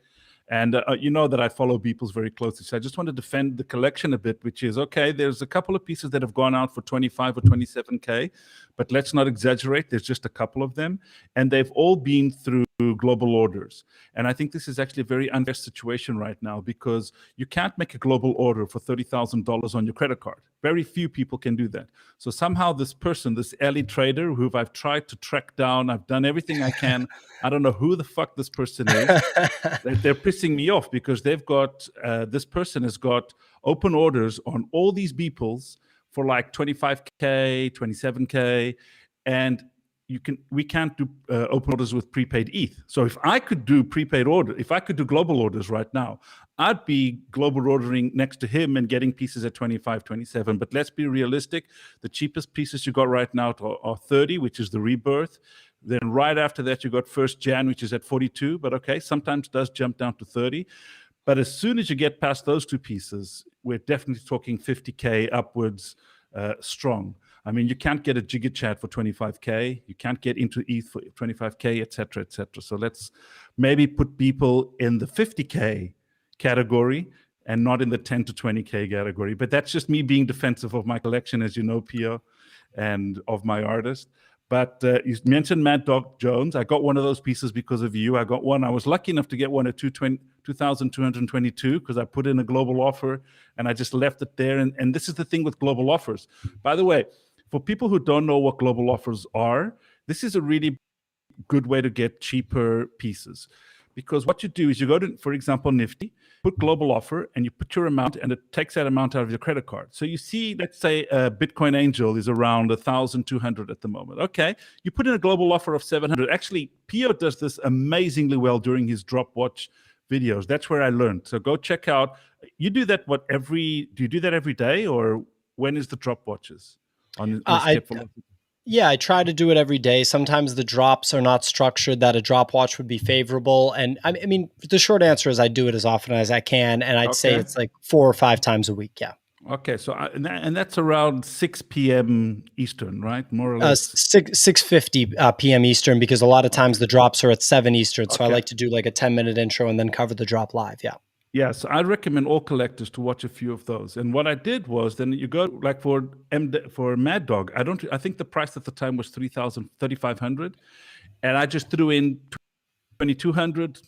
And you know that I follow Beeples very closely. So I just want to defend the collection a bit, which is, okay, there's a couple of pieces that have gone out for 25 or 27K, but let's not exaggerate. There's just a couple of them. And they've all been through global orders. And I think this is actually a very unfair situation right now, because you can't make a global order for $30,000 on your credit card. Very few people can do that. So somehow this person, this Ellie trader, who I've tried to track down, I've done everything I can. I don't know who the fuck this person is. They're pissing me off, because they've got, this person has got open orders on all these Beeples for like 25K, 27K, and we can't do open orders with prepaid ETH. So if I could do if I could do global orders right now, I'd be global ordering next to him and getting pieces at 25, 27. But let's be realistic. The cheapest pieces you got right now are 30, which is the rebirth. Then right after that, you got 1st Jan, which is at 42. But okay, sometimes it does jump down to 30. But as soon as you get past those two pieces, we're definitely talking 50K upwards strong. I mean, you can't get a Giga Chat for 25K. You can't get into ETH for 25K, et cetera, et cetera. So let's maybe put people in the 50K category and not in the 10 to 20K category. But that's just me being defensive of my collection, as you know, Pio, and of my artist. But you mentioned Mad Dog Jones. I got one of those pieces because of you. I got one. I was lucky enough to get one at 2,222 because I put in a global offer and I just left it there. And this is the thing with global offers. By the way, for people who don't know what global offers are, this is a really good way to get cheaper pieces. Because what you do is you go to, for example, Nifty, put global offer, and you put your amount, and it takes that amount out of your credit card. So you see, let's say Bitcoin Angel is around 1,200 at the moment. Okay, you put in a global offer of 700. Actually, Pio does this amazingly well during his drop watch videos. That's where I learned. So go check out. You do that do you do that every day, or when is the drop watches on I Escape Velocity? Yeah, I try to do it every day. Sometimes the drops are not structured that a drop watch would be favorable. And I mean, the short answer is I do it as often as I can. And I'd say Okay. it's like 4 or 5 times a week. Yeah. Okay, so and that's around 6 p.m. Eastern, right? More or less. 6:50 p.m. Eastern, because a lot of times Okay. the drops are at 7 Eastern. So I Okay. like to do like a 10-minute intro and then cover the drop live. Yeah. Yes, I recommend all collectors to watch a few of those. And what I did was then you go like for Mad Dog. I think the price at the time was 3,500, and I just threw in 2,200.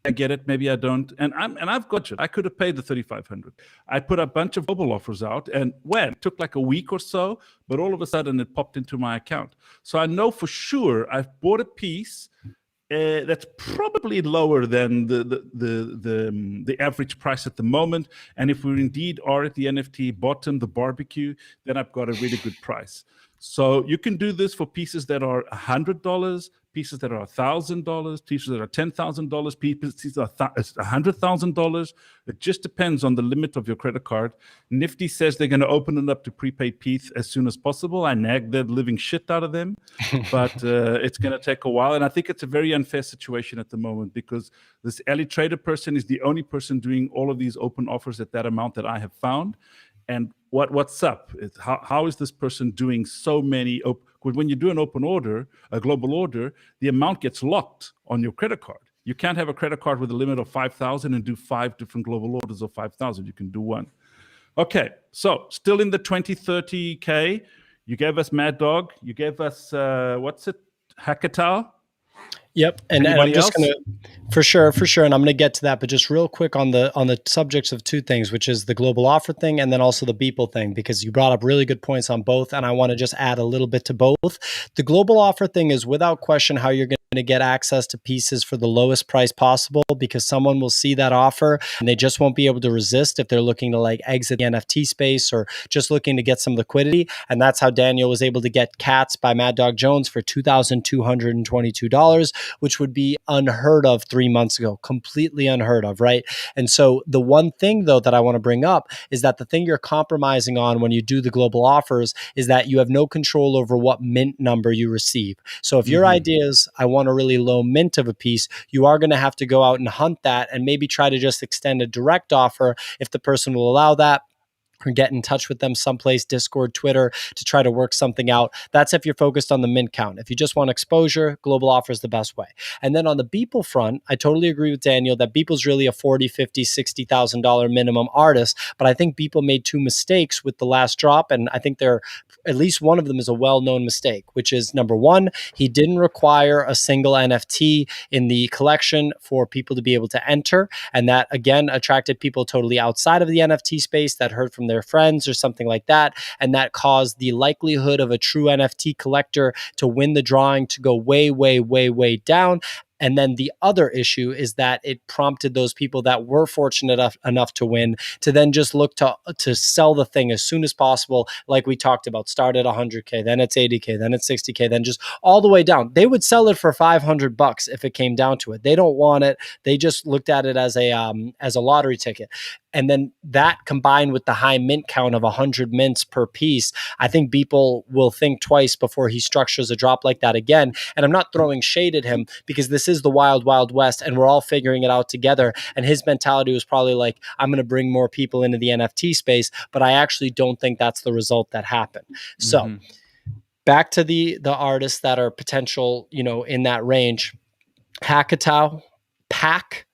I get it, maybe I don't. And I've got it. I could have paid the 3,500. I put a bunch of global offers out, and when it took like a week or so, but all of a sudden it popped into my account. So I know for sure I've bought a piece that's probably lower than the average price at the moment. And if we indeed are at the NFT bottom, the barbecue, then I've got a really good price. So you can do this for pieces that are $100, pieces that are $1,000, pieces that are $10,000, pieces that are $100,000. It just depends on the limit of your credit card. Nifty says they're going to open it up to prepaid PETH as soon as possible. I nagged the living shit out of them, but it's going to take a while. And I think it's a very unfair situation at the moment because this Ellie Trader person is the only person doing all of these open offers at that amount that I have found. And what's up? How is this person doing so many? When you do an open order, a global order, the amount gets locked on your credit card. You can't have a credit card with a limit of 5,000 and do 5 different global orders of 5,000. You can do one. Okay, so still in the 20, 30K. You gave us Mad Dog. You gave us, what's it? Hackathon? Yep, and I'm Anybody just else? gonna for sure, and I'm gonna get to that, but just real quick on the subjects of two things, which is the global offer thing and then also the Beeple thing, because you brought up really good points on both, and I want to just add a little bit to both. The global offer thing is without question how you're going to get access to pieces for the lowest price possible, because someone will see that offer and they just won't be able to resist if they're looking to like exit the NFT space or just looking to get some liquidity. And that's how Daniel was able to get Cats by Mad Dog Jones for $2,222, which would be unheard of 3 months ago, completely unheard of, right? And so the one thing though that I want to bring up is that the thing you're compromising on when you do the global offers is that you have no control over what mint number you receive. So if your idea is, I want a really low mint of a piece, you are going to have to go out and hunt that and maybe try to just extend a direct offer if the person will allow that, or get in touch with them someplace, Discord, Twitter, to try to work something out. That's if you're focused on the mint count. If you just want exposure, global offer is the best way. And then on the Beeple front, I totally agree with Daniel that Beeple's really a 40, 50, $60,000 minimum artist, but I think Beeple made two mistakes with the last drop, and I think they're at least one of them is a well-known mistake, which is number one, he didn't require a single NFT in the collection for people to be able to enter. And that again attracted people totally outside of the NFT space that heard from their friends or something like that. And that caused the likelihood of a true NFT collector to win the drawing to go way, way, way, way down. And then the other issue is that it prompted those people that were fortunate enough to win to then just look to sell the thing as soon as possible. Like we talked about, start at 100K, then it's 80K, then it's 60K, then just all the way down. They would sell it for $500 if it came down to it. They don't want it. They just looked at it as a lottery ticket. And then that combined with the high mint count of 100 mints per piece, I think people will think twice before he structures a drop like that again. And I'm not throwing shade at him because this is the wild, wild west and we're all figuring it out together. And his mentality was probably like, I'm going to bring more people into the NFT space, but I actually don't think that's the result that happened. So back to the artists that are potential, in that range. Hackatow, Pack,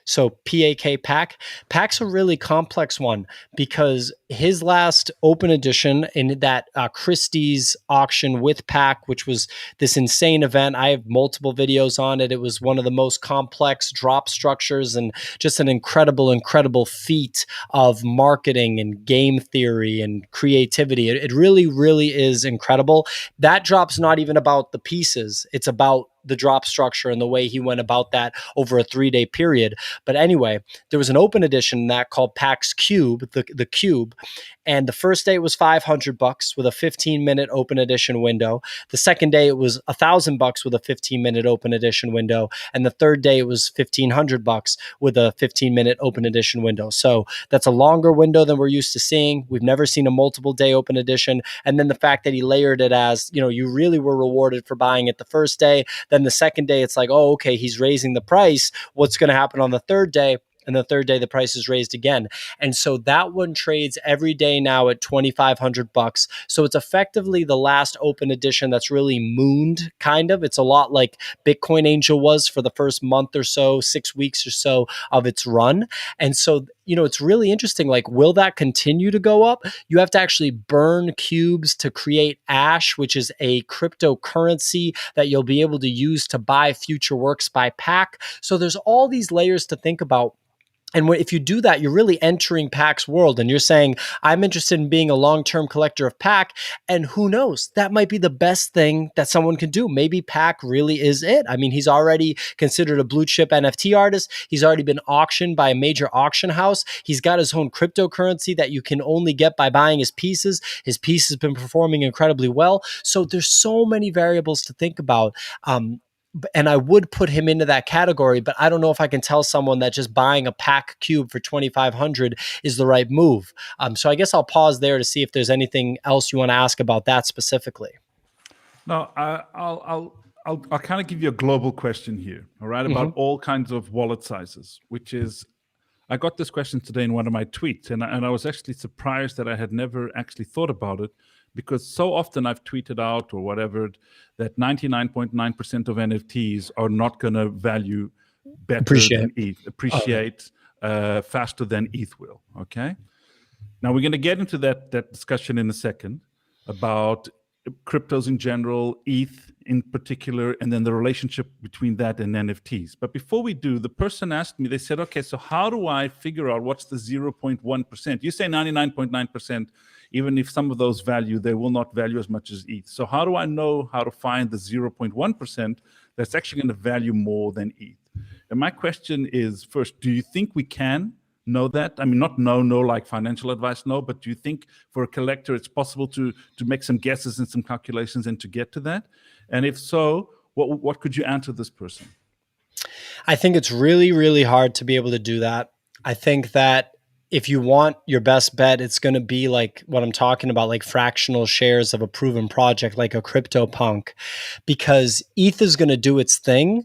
So PAK pack. Pack's a really complex one because his last open edition in that Christie's auction with pack, which was this insane event. I have multiple videos on it. It was one of the most complex drop structures and just an incredible, incredible feat of marketing and game theory and creativity. It really, really is incredible. That drop's not even about the pieces. It's about the drop structure and the way he went about that over a 3-day period. But anyway, there was an open edition that called PAX Cube, the Cube, and the first day it was $500 with a 15-minute open edition window. The second day it was $1,000 with a 15-minute open edition window, and the third day it was $1,500 with a 15-minute open edition window. So that's a longer window than we're used to seeing. We've never seen a multiple day open edition, and then the fact that he layered it as, you really were rewarded for buying it the first day. Then the second day, it's like, oh, okay, he's raising the price. What's going to happen on the third day? And the third day, the price is raised again. And so that one trades every day now at $2,500. So it's effectively the last open edition that's really mooned, kind of. It's a lot like Bitcoin Angel was for the first month or so, 6 weeks or so of its run. And so, it's really interesting. Like, will that continue to go up? You have to actually burn cubes to create Ash, which is a cryptocurrency that you'll be able to use to buy future works by pack. So there's all these layers to think about. And if you do that, you're really entering Pack's world and you're saying, I'm interested in being a long-term collector of Pack. And who knows, that might be the best thing that someone can do. Maybe Pack really is it. I mean, he's already considered a blue chip NFT artist. He's already been auctioned by a major auction house. He's got his own cryptocurrency that you can only get by buying his pieces. His piece has been performing incredibly well. So there's so many variables to think about. And I would put him into that category, but I don't know if I can tell someone that just buying a pack cube for 2,500 is the right move. So I guess I'll pause there to see if there's anything else you want to ask about that specifically. No, I'll kind of give you a global question here, all right, about all kinds of wallet sizes, which is, I got this question today in one of my tweets, and I was actually surprised that I had never actually thought about it, because so often I've tweeted out or whatever that 99.9% of NFTs are not going to value better than ETH, appreciate faster than ETH will. Okay. Now we're going to get into that discussion in a second about cryptos in general, ETH in particular, and then the relationship between that and NFTs. But before we do, the person asked me, they said, okay, so how do I figure out what's the 0.1%? You say 99.9%, even if some of those value, they will not value as much as ETH. So how do I know how to find the 0.1% that's actually going to value more than ETH? And my question is, first, do you think we can know that? I mean, not know like financial advice, no, but do you think for a collector it's possible to make some guesses and some calculations and to get to that? And if so, what could you answer this person? I think it's really, really hard to be able to do that. I think that if you want your best bet, it's going to be like what I'm talking about, like fractional shares of a proven project, like a CryptoPunk, because ETH is going to do its thing.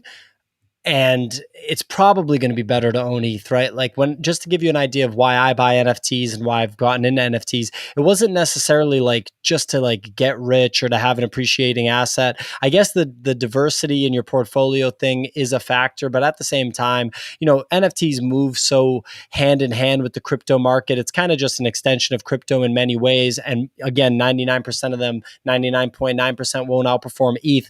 And it's probably going to be better to own ETH, right? Like, just to give you an idea of why I buy NFTs and why I've gotten into NFTs, it wasn't necessarily like just to like get rich or to have an appreciating asset. I guess the diversity in your portfolio thing is a factor, but at the same time, NFTs move so hand in hand with the crypto market. It's kind of just an extension of crypto in many ways. And again, 99% of them, 99.9% won't outperform ETH.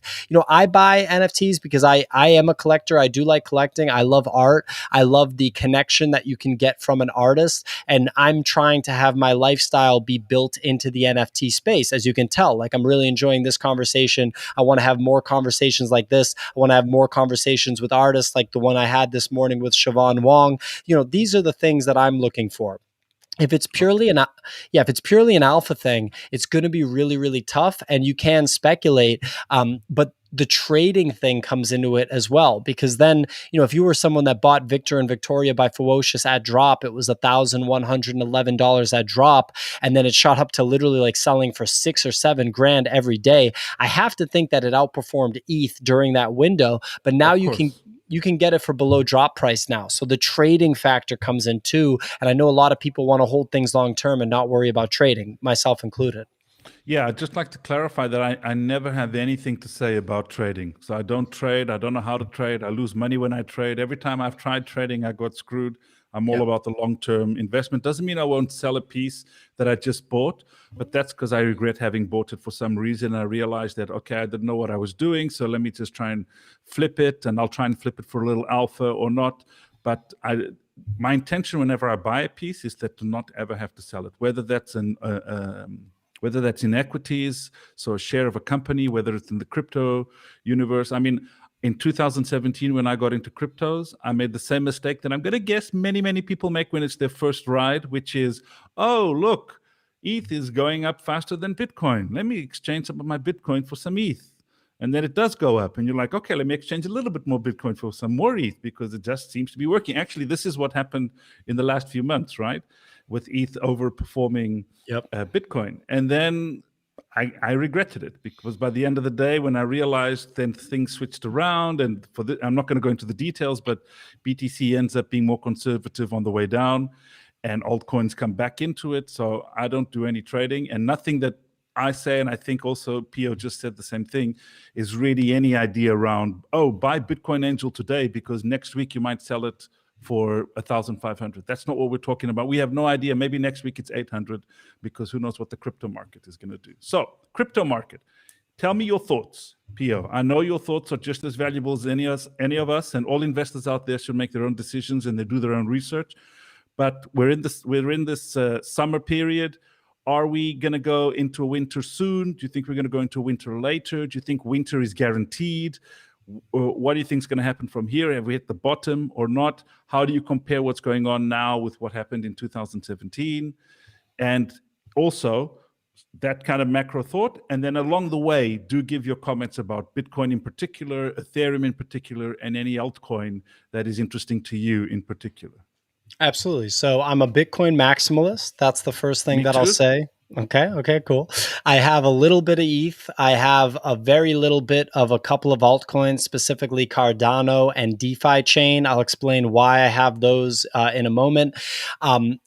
I buy NFTs because I am a collector. I do like collecting. I love art. I love the connection that you can get from an artist. And I'm trying to have my lifestyle be built into the NFT space. As you can tell, like, I'm really enjoying this conversation. I want to have more conversations like this. I want to have more conversations with artists like the one I had this morning with Siobhan Wong. These are the things that I'm looking for. If it's purely an alpha thing, it's going to be really, really tough, and you can speculate. But the trading thing comes into it as well, because then, if you were someone that bought Victor and Victoria by Ferocious at drop, it was $1,111 at drop, and then it shot up to literally like selling for $6 or $7 every day. I have to think that it outperformed ETH during that window, but now you can get it for below drop price now. So the trading factor comes in too. And I know a lot of people want to hold things long term and not worry about trading, myself included. Yeah, I'd just like to clarify that I never have anything to say about trading. So I don't trade. I don't know how to trade. I lose money when I trade. Every time I've tried trading, I got screwed. I'm all Yeah. about the long-term investment. Doesn't mean I won't sell a piece that I just bought, but that's because I regret having bought it for some reason. I realized that, okay, I didn't know what I was doing. So let me just try and flip it, and I'll try and flip it for a little alpha or not. But my intention whenever I buy a piece is that to not ever have to sell it, whether that's in equities, so a share of a company, whether it's in the crypto universe. I mean, in 2017, when I got into cryptos, I made the same mistake that I'm going to guess many, many people make when it's their first ride, which is, oh, look, ETH is going up faster than Bitcoin. Let me exchange some of my Bitcoin for some ETH. And then it does go up, and you're like, okay, let me exchange a little bit more Bitcoin for some more ETH because it just seems to be working. Actually, this is what happened in the last few months, right? With ETH overperforming Yep. Bitcoin. And then I regretted it because by the end of the day, when I realized, then things switched around. And I'm not going to go into the details, but BTC ends up being more conservative on the way down, and altcoins come back into it. So I don't do any trading, and nothing that I say, and I think also Pio just said the same thing, is really any idea around, oh, buy Bitcoin Angel today because next week you might sell it for 1,500. That's not what we're talking about. We have no idea. Maybe next week it's 800 because who knows what the crypto market is going to do. So, crypto market. Tell me your thoughts, Pio. I know your thoughts are just as valuable as any of us, and all investors out there should make their own decisions and they do their own research. But we're in this summer period. Are we going to go into a winter soon? Do you think we're going to go into a winter later? Do you think winter is guaranteed? What do you think is going to happen from here? Have we hit the bottom or not? How do you compare what's going on now with what happened in 2017? And also, that kind of macro thought. And then along the way, do give your comments about Bitcoin in particular, Ethereum in particular, and any altcoin that is interesting to you in particular. Absolutely. So I'm a Bitcoin maximalist. That's the first thing Me that I'll too. say. Okay. Okay. Cool. I have a little bit of ETH. I have a very little bit of a couple of altcoins, specifically Cardano and DeFi chain. I'll explain why I have those in a moment.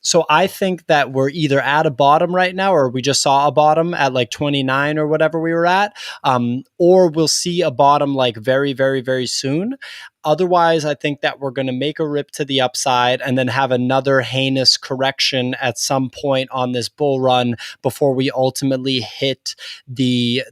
So I think that we're either at a bottom right now, or we just saw a bottom at like 29 or whatever we were at, or we'll see a bottom like very, very, very soon. Otherwise, I think that we're going to make a rip to the upside and then have another heinous correction at some point on this bull run before we ultimately hit the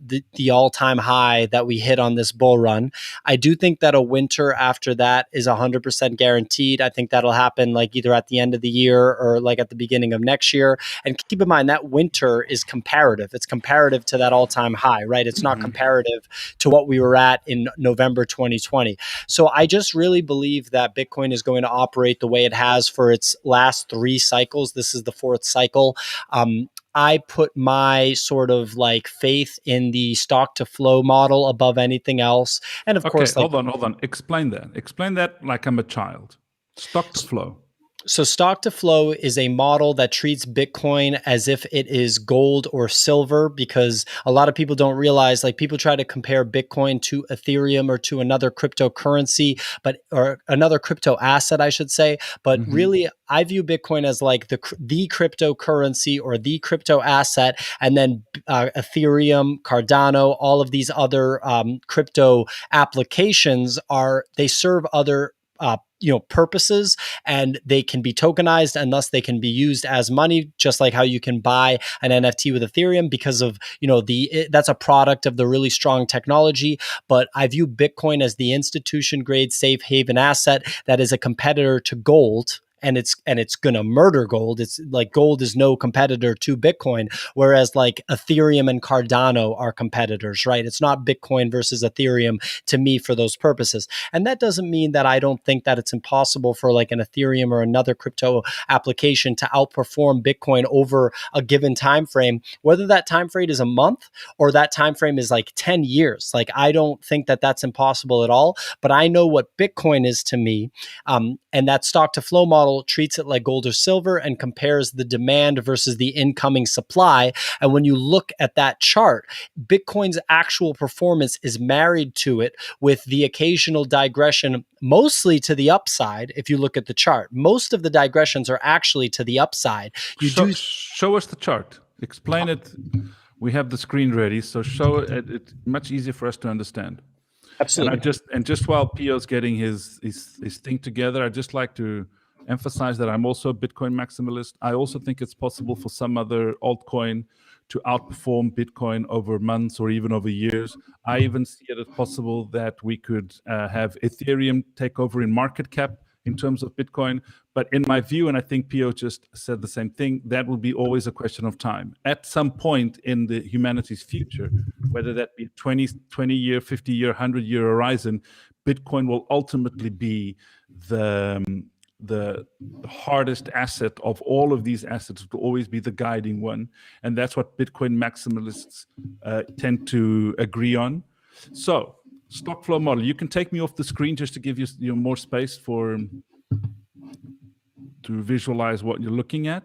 all-time high that we hit on this bull run. I do think that a winter after that is 100% guaranteed. I think that'll happen like either at the end of the year or like at the beginning of next year. And keep in mind that winter is comparative. It's comparative to that all-time high, right? It's not comparative to what we were at in November 2020. So I just really believe that Bitcoin is going to operate the way it has for its last three cycles. This is the fourth cycle. I put my sort of like faith in the stock to flow model above anything else. And of Okay, course, like, hold on. Explain that. Explain that like I'm a child. Stock to flow. so stock to flow is a model that treats Bitcoin as if it is gold or silver, because a lot of people don't realize, like, people try to compare Bitcoin to Ethereum or to another cryptocurrency, or another crypto asset, I should say. But really, I view Bitcoin as like the cryptocurrency or the crypto asset, and then Ethereum, Cardano, all of these other crypto applications they serve other purposes, and they can be tokenized, and thus they can be used as money, just like how you can buy an NFT with Ethereum, because of that's a product of the really strong technology. But I view Bitcoin as the institution grade safe haven asset that is a competitor to gold, and it's gonna murder gold. It's like gold is no competitor to Bitcoin, whereas like Ethereum and Cardano are competitors, right? It's not Bitcoin versus Ethereum to me for those purposes. And that doesn't mean that I don't think that it's impossible for like an Ethereum or another crypto application to outperform Bitcoin over a given time frame, whether that time frame is a month or that time frame is like 10 years. Like, I don't think that that's impossible at all, but I know what Bitcoin is to me. And that stock to flow model treats it like gold or silver and compares the demand versus the incoming supply. And when you look at that chart, Bitcoin's actual performance is married to it, with the occasional digression, mostly to the upside. If you look at the chart, most of the digressions are actually to the upside. You do. Show us the chart. Explain it We have the screen ready, so show it. It's much easier for us to understand. Absolutely. And just while Pio's getting his thing together, I'd just like to emphasize that I'm also a Bitcoin maximalist. I also think it's possible for some other altcoin to outperform Bitcoin over months or even over years. I even see it as possible that we could have Ethereum take over in market cap in terms of Bitcoin. But in my view, and I think Pio just said the same thing, that will be always a question of time. At some point in the humanity's future, whether that be 20 year, 50 year, 100-year horizon, Bitcoin will ultimately be the hardest asset of all of these assets, to always be the guiding one. And that's what Bitcoin maximalists tend to agree on. So, stock flow model. You can take me off the screen just to give you more space to visualize what you're looking at.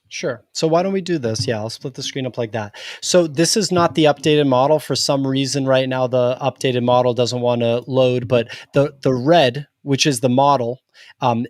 Sure. So why don't we do this? Yeah, I'll split the screen up like that. So this is not the updated model. For some reason right now, the updated model doesn't want to load, but the red, which is the model,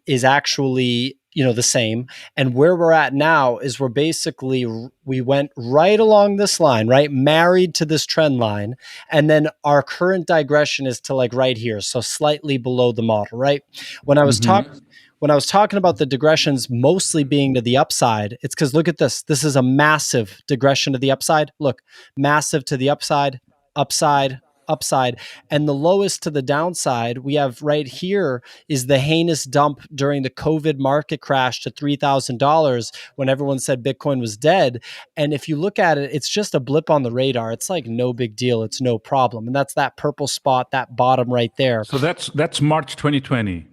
is actually, the same. And where we're at now is we went right along this line, right? Married to this trend line. And then our current digression is to like right here. So slightly below the model, right? When I was talking when I was talking about the digressions mostly being to the upside, it's because look at this. This is a massive digression to the upside. Look, massive to the upside, upside, upside. And the lowest to the downside we have right here is the heinous dump during the COVID market crash to $3,000 when everyone said Bitcoin was dead. And if you look at it, it's just a blip on the radar. It's like no big deal. It's no problem. And that's that purple spot, that bottom right there. So that's March 2020.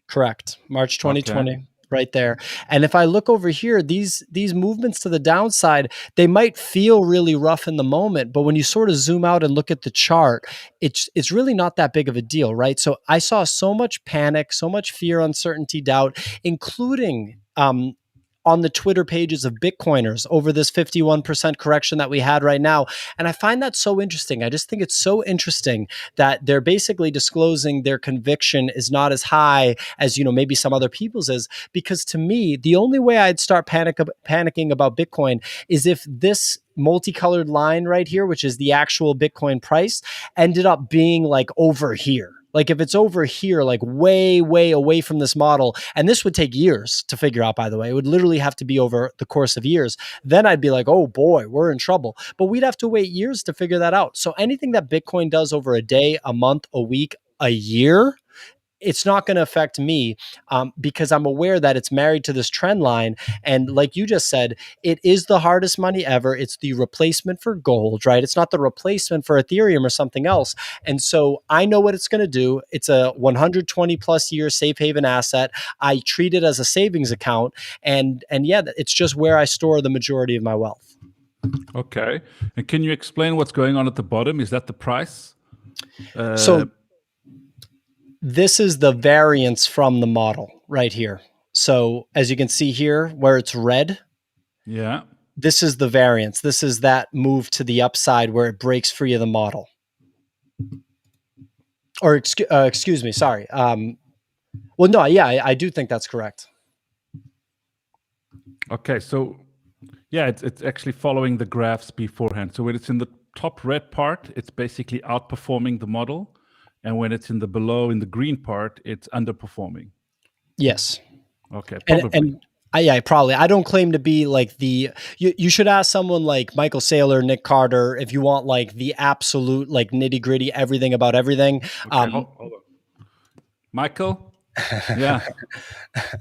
Correct. March 2020, right there. And if I look over here, these movements to the downside, they might feel really rough in the moment, but when you sort of zoom out and look at the chart, it's really not that big of a deal, right? So I saw so much panic, so much fear, uncertainty, doubt, including on the Twitter pages of Bitcoiners over this 51% correction that we had right now. And I find that so interesting. I just think it's so interesting that they're basically disclosing their conviction is not as high as, maybe some other people's is, because to me, the only way I'd start panicking about Bitcoin is if this multicolored line right here, which is the actual Bitcoin price, ended up being like over here. Like if it's over here, like way, way away from this model, and this would take years to figure out, by the way, it would literally have to be over the course of years. Then I'd be like, oh boy, we're in trouble. But we'd have to wait years to figure that out. So anything that Bitcoin does over a day, a month, a week, a year, it's not going to affect me because I'm aware that it's married to this trend line. And like you just said, it is the hardest money ever. It's the replacement for gold, right? It's not the replacement for Ethereum or something else. And so I know what it's going to do. It's a 120 plus year safe haven asset. I treat it as a savings account. And yeah, it's just where I store the majority of my wealth. Okay. And can you explain what's going on at the bottom? Is that the price? So this is the variance from the model right here. So as you can see here, where it's red, yeah, this is the variance. This is that move to the upside where it breaks free of the model. Or excuse me, sorry. Well, no, yeah, I do think that's correct. Okay, so yeah, it's actually following the graphs beforehand. So when it's in the top red part, it's basically outperforming the model. And when it's in the green part, it's underperforming. Yes. Okay, probably. And probably. I don't claim to be like you should ask someone like Michael Saylor, Nick Carter, if you want like the absolute like nitty gritty, everything about everything. Okay, hold on. Michael? Yeah.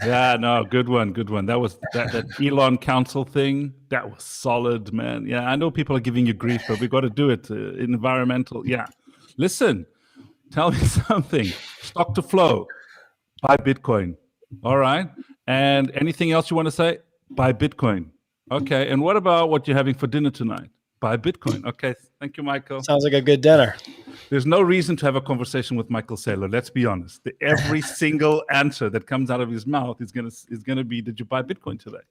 Yeah, no, good one. That was that Elon Council thing. That was solid, man. Yeah, I know people are giving you grief, but we got to do it. Environmental. Yeah. Listen, tell me something. Stock to flow. Buy Bitcoin. All right. And anything else you want to say? Buy Bitcoin. Okay. And what about what you're having for dinner tonight? Buy Bitcoin. Okay. Thank you, Michael. Sounds like a good dinner. There's no reason to have a conversation with Michael Saylor. Let's be honest. Every single answer that comes out of his mouth is gonna be, "Did you buy Bitcoin today?"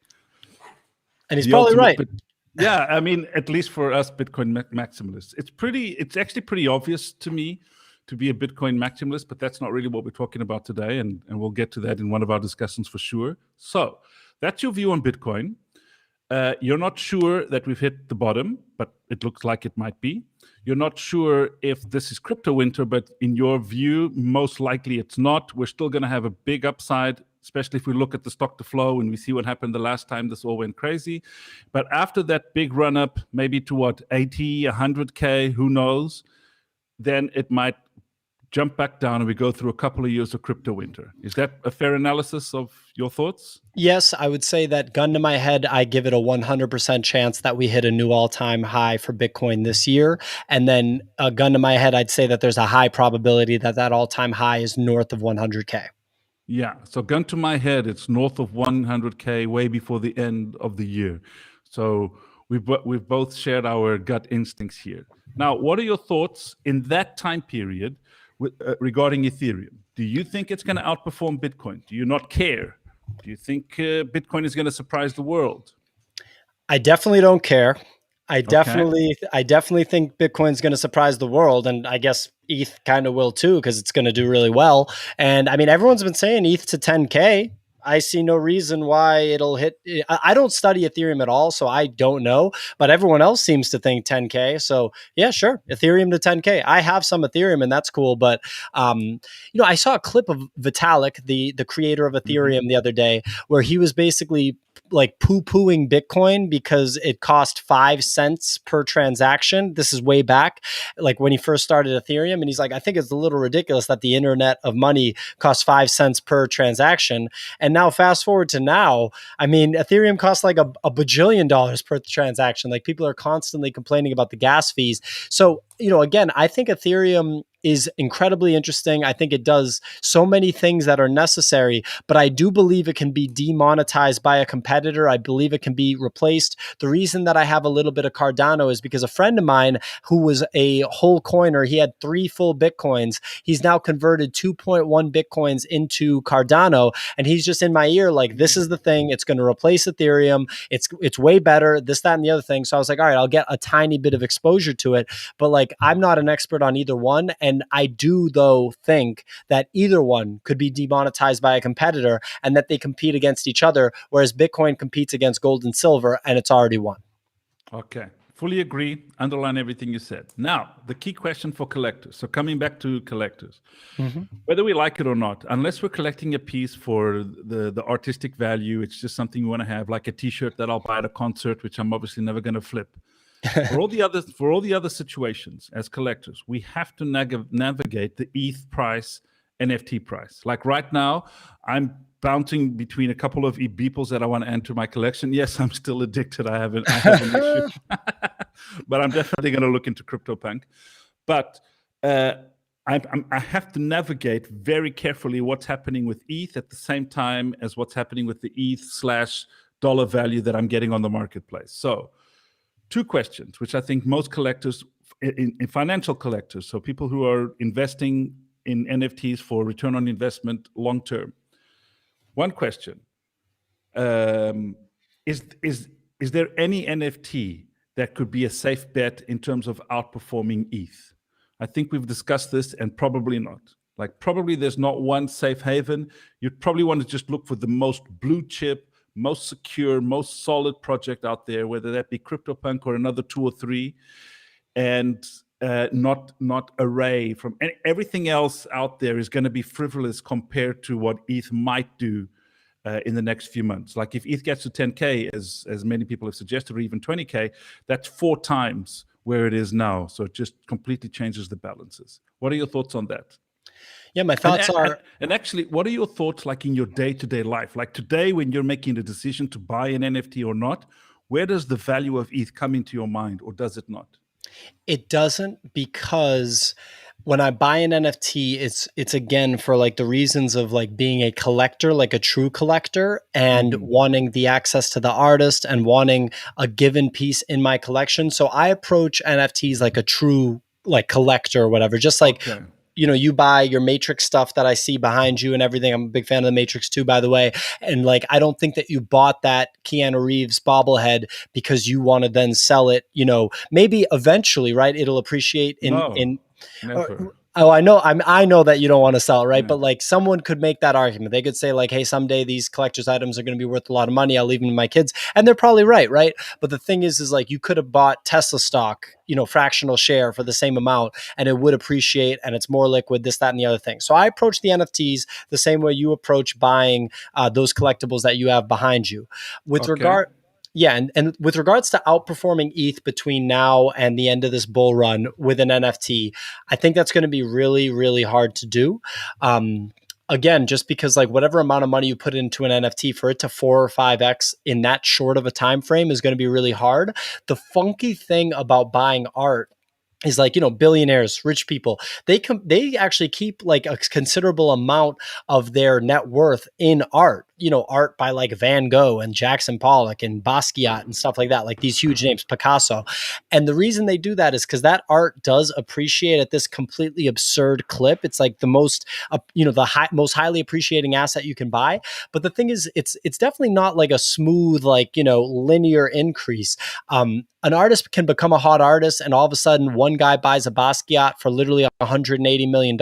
And he's probably right. Yeah, I mean, at least for us Bitcoin maximalists, it's actually pretty obvious to me to be a Bitcoin maximalist, but that's not really what we're talking about today, and we'll get to that in one of our discussions for sure. So that's your view on Bitcoin. You're not sure that we've hit the bottom, but it looks like it might be. You're not sure if this is crypto winter, but in your view, most likely it's not. We're still going to have a big upside, especially if we look at the stock to flow and we see what happened the last time this all went crazy. But after that big run up, maybe to what, 80, 100K, who knows, then it might jump back down and we go through a couple of years of crypto winter. Is that a fair analysis of your thoughts? Yes, I would say that gun to my head, I give it a 100% chance that we hit a new all-time high for Bitcoin this year. And then a gun to my head, I'd say that there's a high probability that that all-time high is north of 100K. Yeah. So gun to my head, it's north of 100K way before the end of the year. So we've both shared our gut instincts here. Now, what are your thoughts in that time period regarding Ethereum? Do you think it's going to outperform Bitcoin? Do you not care? Do you think Bitcoin is going to surprise the world? I definitely don't care. Okay. I definitely think Bitcoin's going to surprise the world, and I guess ETH kind of will too because it's going to do really well. And I mean, everyone's been saying ETH to 10K. I see no reason why it'll hit. I don't study Ethereum at all, so I don't know. But everyone else seems to think 10K. So yeah, sure, Ethereum to 10K. I have some Ethereum, and that's cool. But I saw a clip of Vitalik, the creator of Mm-hmm. Ethereum, the other day, where he was basically like poo-pooing Bitcoin because it cost 5 cents per transaction. This is way back, like when he first started Ethereum. And he's like, I think it's a little ridiculous that the internet of money costs 5 cents per transaction. And now fast forward to now, I mean, Ethereum costs like a bajillion dollars per transaction. Like people are constantly complaining about the gas fees. So, again, I think Ethereum is incredibly interesting. I think it does so many things that are necessary, but I do believe it can be demonetized by a competitor. I believe it can be replaced. The reason that I have a little bit of Cardano is because a friend of mine who was a whole coiner, he had 3 full Bitcoins. He's now converted 2.1 Bitcoins into Cardano, and he's just in my ear like, this is the thing. It's going to replace Ethereum. It's way better. This, that, and the other thing. So I was like, all right, I'll get a tiny bit of exposure to it, but like I'm not an expert on either one, and I do though think that either one could be demonetized by a competitor and that they compete against each other, whereas Bitcoin competes against gold and silver and it's already won. Okay. Fully agree. Underline everything you said. Now, the key question for collectors. So coming back to collectors, Mm-hmm. whether we like it or not, unless we're collecting a piece for the artistic value, it's just something we want to have, like a T-shirt that I'll buy at a concert, which I'm obviously never going to flip. For all the other situations as collectors, we have to navigate the ETH price, NFT price. Like right now, I'm bouncing between a couple of Beeples that I want to enter my collection. Yes, I'm still addicted. I have an issue, but I'm definitely going to look into CryptoPunk. But uh, I have to navigate very carefully what's happening with ETH at the same time as what's happening with the ETH slash dollar value that I'm getting on the marketplace. So, two questions, which I think most collectors, in financial collectors, so people who are investing in NFTs for return on investment long term. One question: um, is there any NFT that could be a safe bet in terms of outperforming ETH? I think we've discussed this, and probably not. Like probably there's not one safe haven. You'd probably want to just look for the most blue chip, most secure, most solid project out there, whether that be CryptoPunk or another two or three, and not array from everything else out there is going to be frivolous compared to what ETH might do in the next few months. Like if ETH gets to 10K, as many people have suggested, or even 20K, that's 4 times where it is now. So it just completely changes the balances. What are your thoughts on that? Yeah, my thoughts are And actually, what are your thoughts like in your day-to-day life? Like today, when you're making the decision to buy an NFT or not, where does the value of ETH come into your mind, or does it not? it doesn't, because when I buy an NFT, it's again for like the reasons of like being a collector, like a true collector, and Mm-hmm. wanting the access to the artist and wanting a given piece in my collection. So I approach NFTs like a true like collector or whatever, just like Okay. you buy your Matrix stuff that I see behind you and everything. I'm a big fan of the Matrix too, by the way. And like, I don't think that you bought that Keanu Reeves bobblehead because you want to then sell it. Maybe eventually, right? It'll appreciate in No, uh, never. Oh, I know that you don't want to sell it, right? Yeah. But like someone could make that argument. They could say like, "Hey, someday these collector's items are going to be worth a lot of money. I'll leave them to my kids," and they're probably right, right? But the thing is like you could have bought Tesla stock, fractional share for the same amount, and it would appreciate, and it's more liquid. This, that, and the other thing. So I approach the NFTs the same way you approach buying those collectibles that you have behind you. With Okay. regard Yeah, and with regards to outperforming ETH between now and the end of this bull run with an NFT, I think that's going to be really, really hard to do. Again, just because like whatever amount of money you put into an NFT for it to 4 or 5x in that short of a time frame is going to be really hard. The funky thing about buying art is like billionaires, rich people, they actually keep like a considerable amount of their net worth in art, art by like Van Gogh and Jackson Pollock and Basquiat and stuff like that, like these huge names, Picasso. And the reason they do that is because that art does appreciate at this completely absurd clip. It's like the most most highly appreciating asset you can buy. But the thing is, it's definitely not like a smooth, like linear increase. An artist can become a hot artist, and all of a sudden, one guy buys a Basquiat for literally $180 million,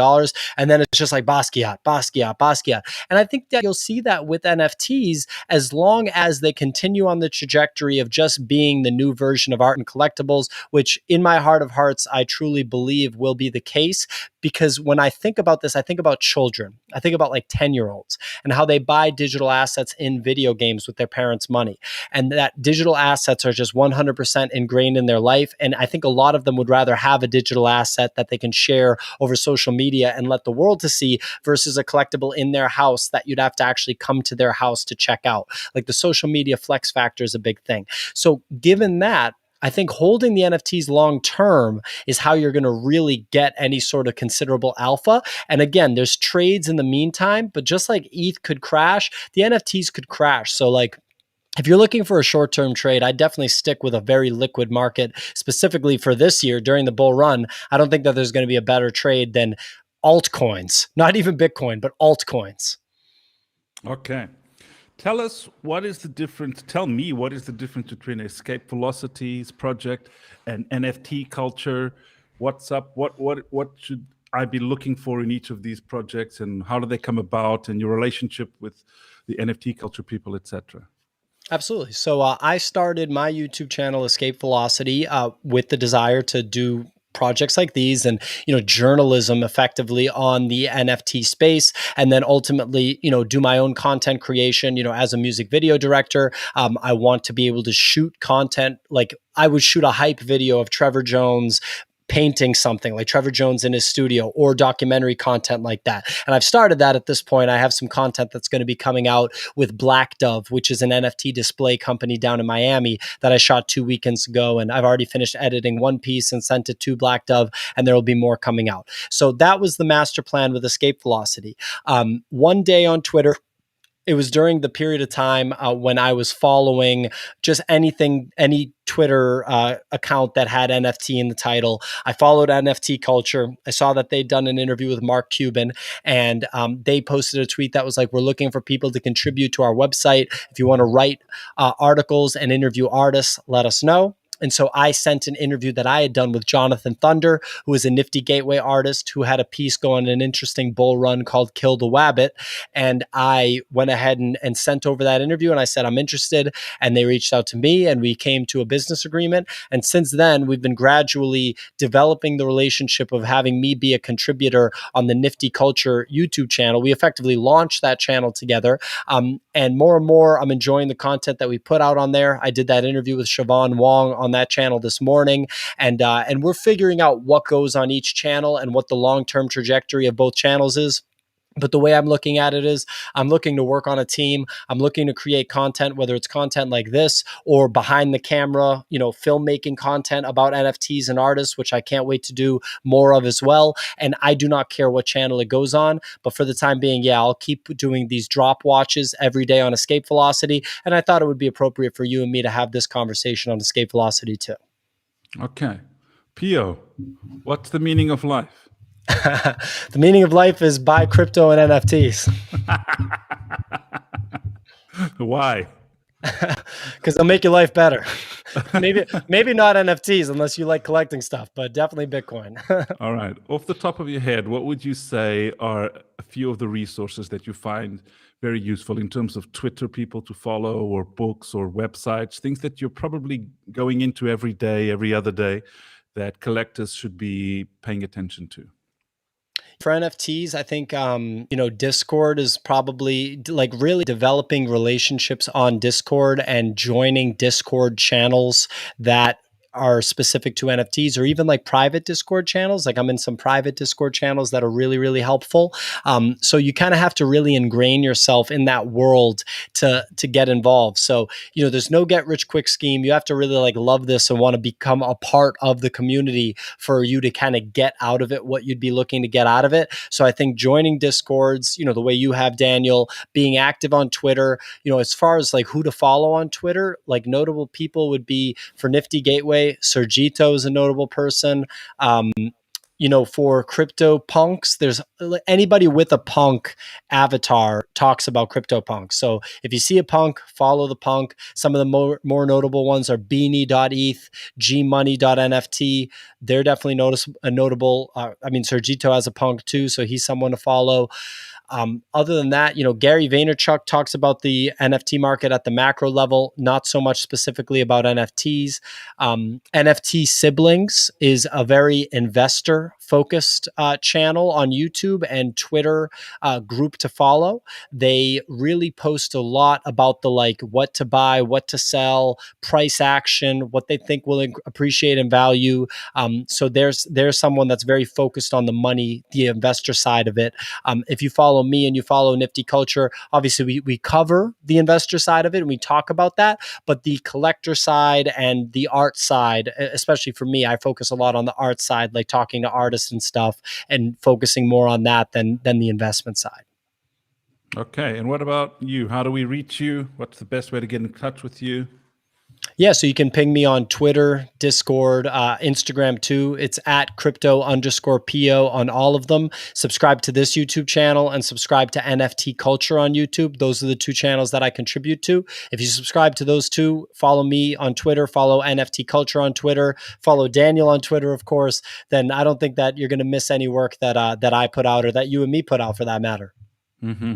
and then it's just like Basquiat, Basquiat, Basquiat. And I think that you'll see that with NFTs as long as they continue on the trajectory of just being the new version of art and collectibles, which in my heart of hearts, I truly believe will be the case. Because when I think about this, I think about children. I think about like 10-year-olds and how they buy digital assets in video games with their parents' money, and that digital assets are just 100% ingrained in their life. And I think a lot of them would rather have a digital asset that they can share over social media and let the world to see versus a collectible in their house that you'd have to actually come to their house to check out. Like the social media flex factor is a big thing. So given that, I think holding the NFTs long term is how you're going to really get any sort of considerable alpha. And again, there's trades in the meantime, but just like ETH could crash, the NFTs could crash. So like if you're looking for a short-term trade, I definitely stick with a very liquid market, specifically for this year during the bull run. I don't think that there's going to be a better trade than altcoins, not even Bitcoin, but altcoins. Okay. Tell us what is the difference. Tell me what is the difference between Escape Velocities project and NFT culture. What's up? What should I be looking for in each of these projects, and how do they come about, and your relationship with the NFT culture people, etc. Absolutely. So I started my YouTube channel, Escape Velocity, with the desire to do projects like these and journalism effectively on the NFT space, and then ultimately do my own content creation. As a music video director, I want to be able to shoot content. Like I would shoot a hype video of Trevor Jones painting something, like Trevor Jones in his studio, or documentary content like that. And I've started that at this point. I have some content that's going to be coming out with Black Dove, which is an NFT display company down in Miami that I shot 2 weekends ago. And I've already finished editing one piece and sent it to Black Dove, and there will be more coming out. So that was the master plan with Escape Velocity. One day on Twitter, it was during the period of time when I was following just anything, any Twitter account that had NFT in the title. I followed NFT culture. I saw that they'd done an interview with Mark Cuban, and they posted a tweet that was like, "We're looking for people to contribute to our website. If you want to write articles and interview artists, let us know." And so I sent an interview that I had done with Jonathan Thunder, who is a Nifty Gateway artist who had a piece going an interesting bull run called Kill the Wabbit. And I went ahead and sent over that interview, and I said, I'm interested. And they reached out to me, and we came to a business agreement. And since then, we've been gradually developing the relationship of having me be a contributor on the Nifty Culture YouTube channel. We effectively launched that channel together. And more, I'm enjoying the content that we put out on there. I did that interview with Siobhan Wong on that channel this morning, and we're figuring out what goes on each channel and what the long-term trajectory of both channels is. But the way I'm looking at it is I'm looking to work on a team. I'm looking to create content, whether it's content like this or behind the camera, filmmaking content about NFTs and artists, which I can't wait to do more of as well. And I do not care what channel it goes on. But for the time being, yeah, I'll keep doing these drop watches every day on Escape Velocity. And I thought it would be appropriate for you and me to have this conversation on Escape Velocity too. Okay. Pio, what's the meaning of life? The meaning of life is buy crypto and NFTs. Why? because they'll make your life better. Maybe not NFTs unless you like collecting stuff, but definitely Bitcoin. All right. Off the top of your head, what would you say are a few of the resources that you find very useful in terms of Twitter people to follow, or books or websites, things that you're probably going into every day, every other day, that collectors should be paying attention to? For NFTs, I think Discord is probably like really developing relationships on Discord and joining Discord channels that are specific to NFTs, or even like private Discord channels. Like I'm in some private Discord channels that are really, really helpful. So you kind of have to really ingrain yourself in that world to get involved. So, there's no get rich quick scheme. You have to really like love this and want to become a part of the community for you to kind of get out of it what you'd be looking to get out of it. So I think joining Discords, the way you have, Daniel, being active on Twitter, as far as like who to follow on Twitter, like notable people would be for Nifty Gateway, Sergito is a notable person. For crypto punks, there's anybody with a punk avatar talks about crypto punks. So if you see a punk, follow the punk. Some of the more notable ones are beanie.eth, gmoney.nft. They're definitely notable. Sergito has a punk too, so he's someone to follow. Other than that, Gary Vaynerchuk talks about the NFT market at the macro level, not so much specifically about NFTs. NFT Siblings is a very investor focused channel on YouTube and Twitter group to follow. They really post a lot about the like what to buy, what to sell, price action, what they think will appreciate in value. So there's someone that's very focused on the money, the investor side of it. If you follow me and you follow Nifty Culture, obviously we cover the investor side of it and we talk about that, but the collector side and the art side, especially for me, I focus a lot on the art side, like talking to artists and stuff and focusing more on that than the investment side. Okay. And what about you? How do we reach you? What's the best way to get in touch with you? Yeah, so you can ping me on Twitter, Discord, Instagram too. It's at crypto_PO on all of them. Subscribe to this YouTube channel and subscribe to NFT Culture on YouTube. Those are the two channels that I contribute to. If you subscribe to those two, follow me on Twitter, follow NFT Culture on Twitter, follow Daniel on Twitter, of course, then I don't think that you're going to miss any work that I put out, or that you and me put out for that matter. Mm-hmm.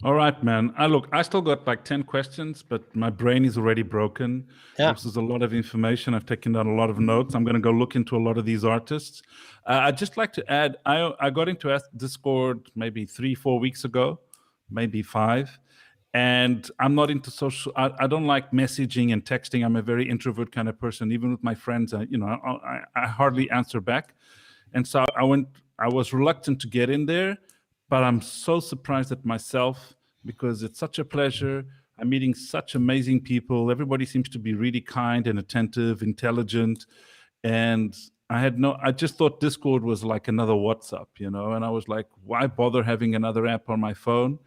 All right, man. I still got like 10 questions, but my brain is already broken. Yeah. This is a lot of information. I've taken down a lot of notes. I'm going to go look into a lot of these artists. I'd just like to add, I got into Discord maybe 3-4 weeks ago, maybe 5. And I'm not into social. I don't like messaging and texting. I'm a very introvert kind of person. Even with my friends, I hardly answer back. And so I was reluctant to get in there, but I'm so surprised at myself because it's such a pleasure. I'm meeting such amazing people. Everybody seems to be really kind and attentive, intelligent. And I just thought Discord was like another WhatsApp, and I was like, why bother having another app on my phone?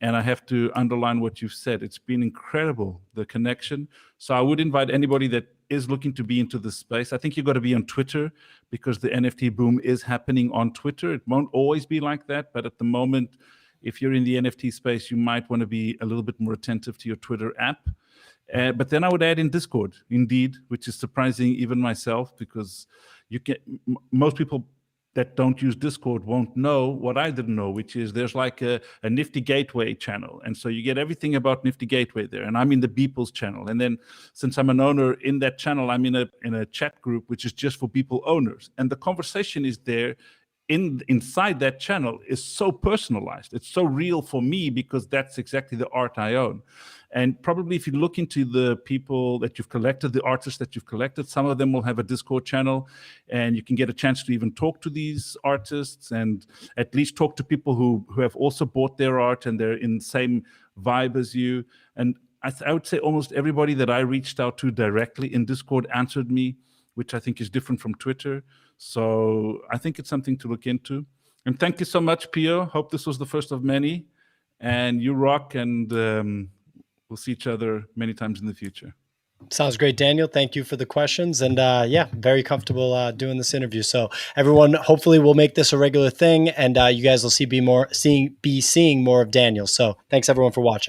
And I have to underline what you've said. It's been incredible, the connection. So I would invite anybody that is looking to be into this space. I think you've got to be on Twitter because the NFT boom is happening on Twitter. It won't always be like that, but at the moment, if you're in the NFT space, you might want to be a little bit more attentive to your Twitter app. But then I would add in Discord, indeed, which is surprising even myself, because most people that don't use Discord won't know what I didn't know, which is there's like a Nifty Gateway channel. And so you get everything about Nifty Gateway there. And I'm in the Beeples channel. And then since I'm an owner in that channel, I'm in a chat group, which is just for Beeple owners. And the conversation is there inside that channel is so personalized. It's so real for me because that's exactly the art I own. And probably if you look into the people that you've collected, the artists that you've collected, some of them will have a Discord channel, and you can get a chance to even talk to these artists and at least talk to people who have also bought their art and they're in the same vibe as you. And I would say almost everybody that I reached out to directly in Discord answered me, which I think is different from Twitter. So I think it's something to look into. And thank you so much, Pio. Hope this was the first of many. And you rock, and we'll see each other many times in the future. Sounds great, Daniel. Thank you for the questions. And yeah, very comfortable doing this interview. So everyone, hopefully we'll make this a regular thing, and you guys will be seeing more of Daniel. So thanks everyone for watching.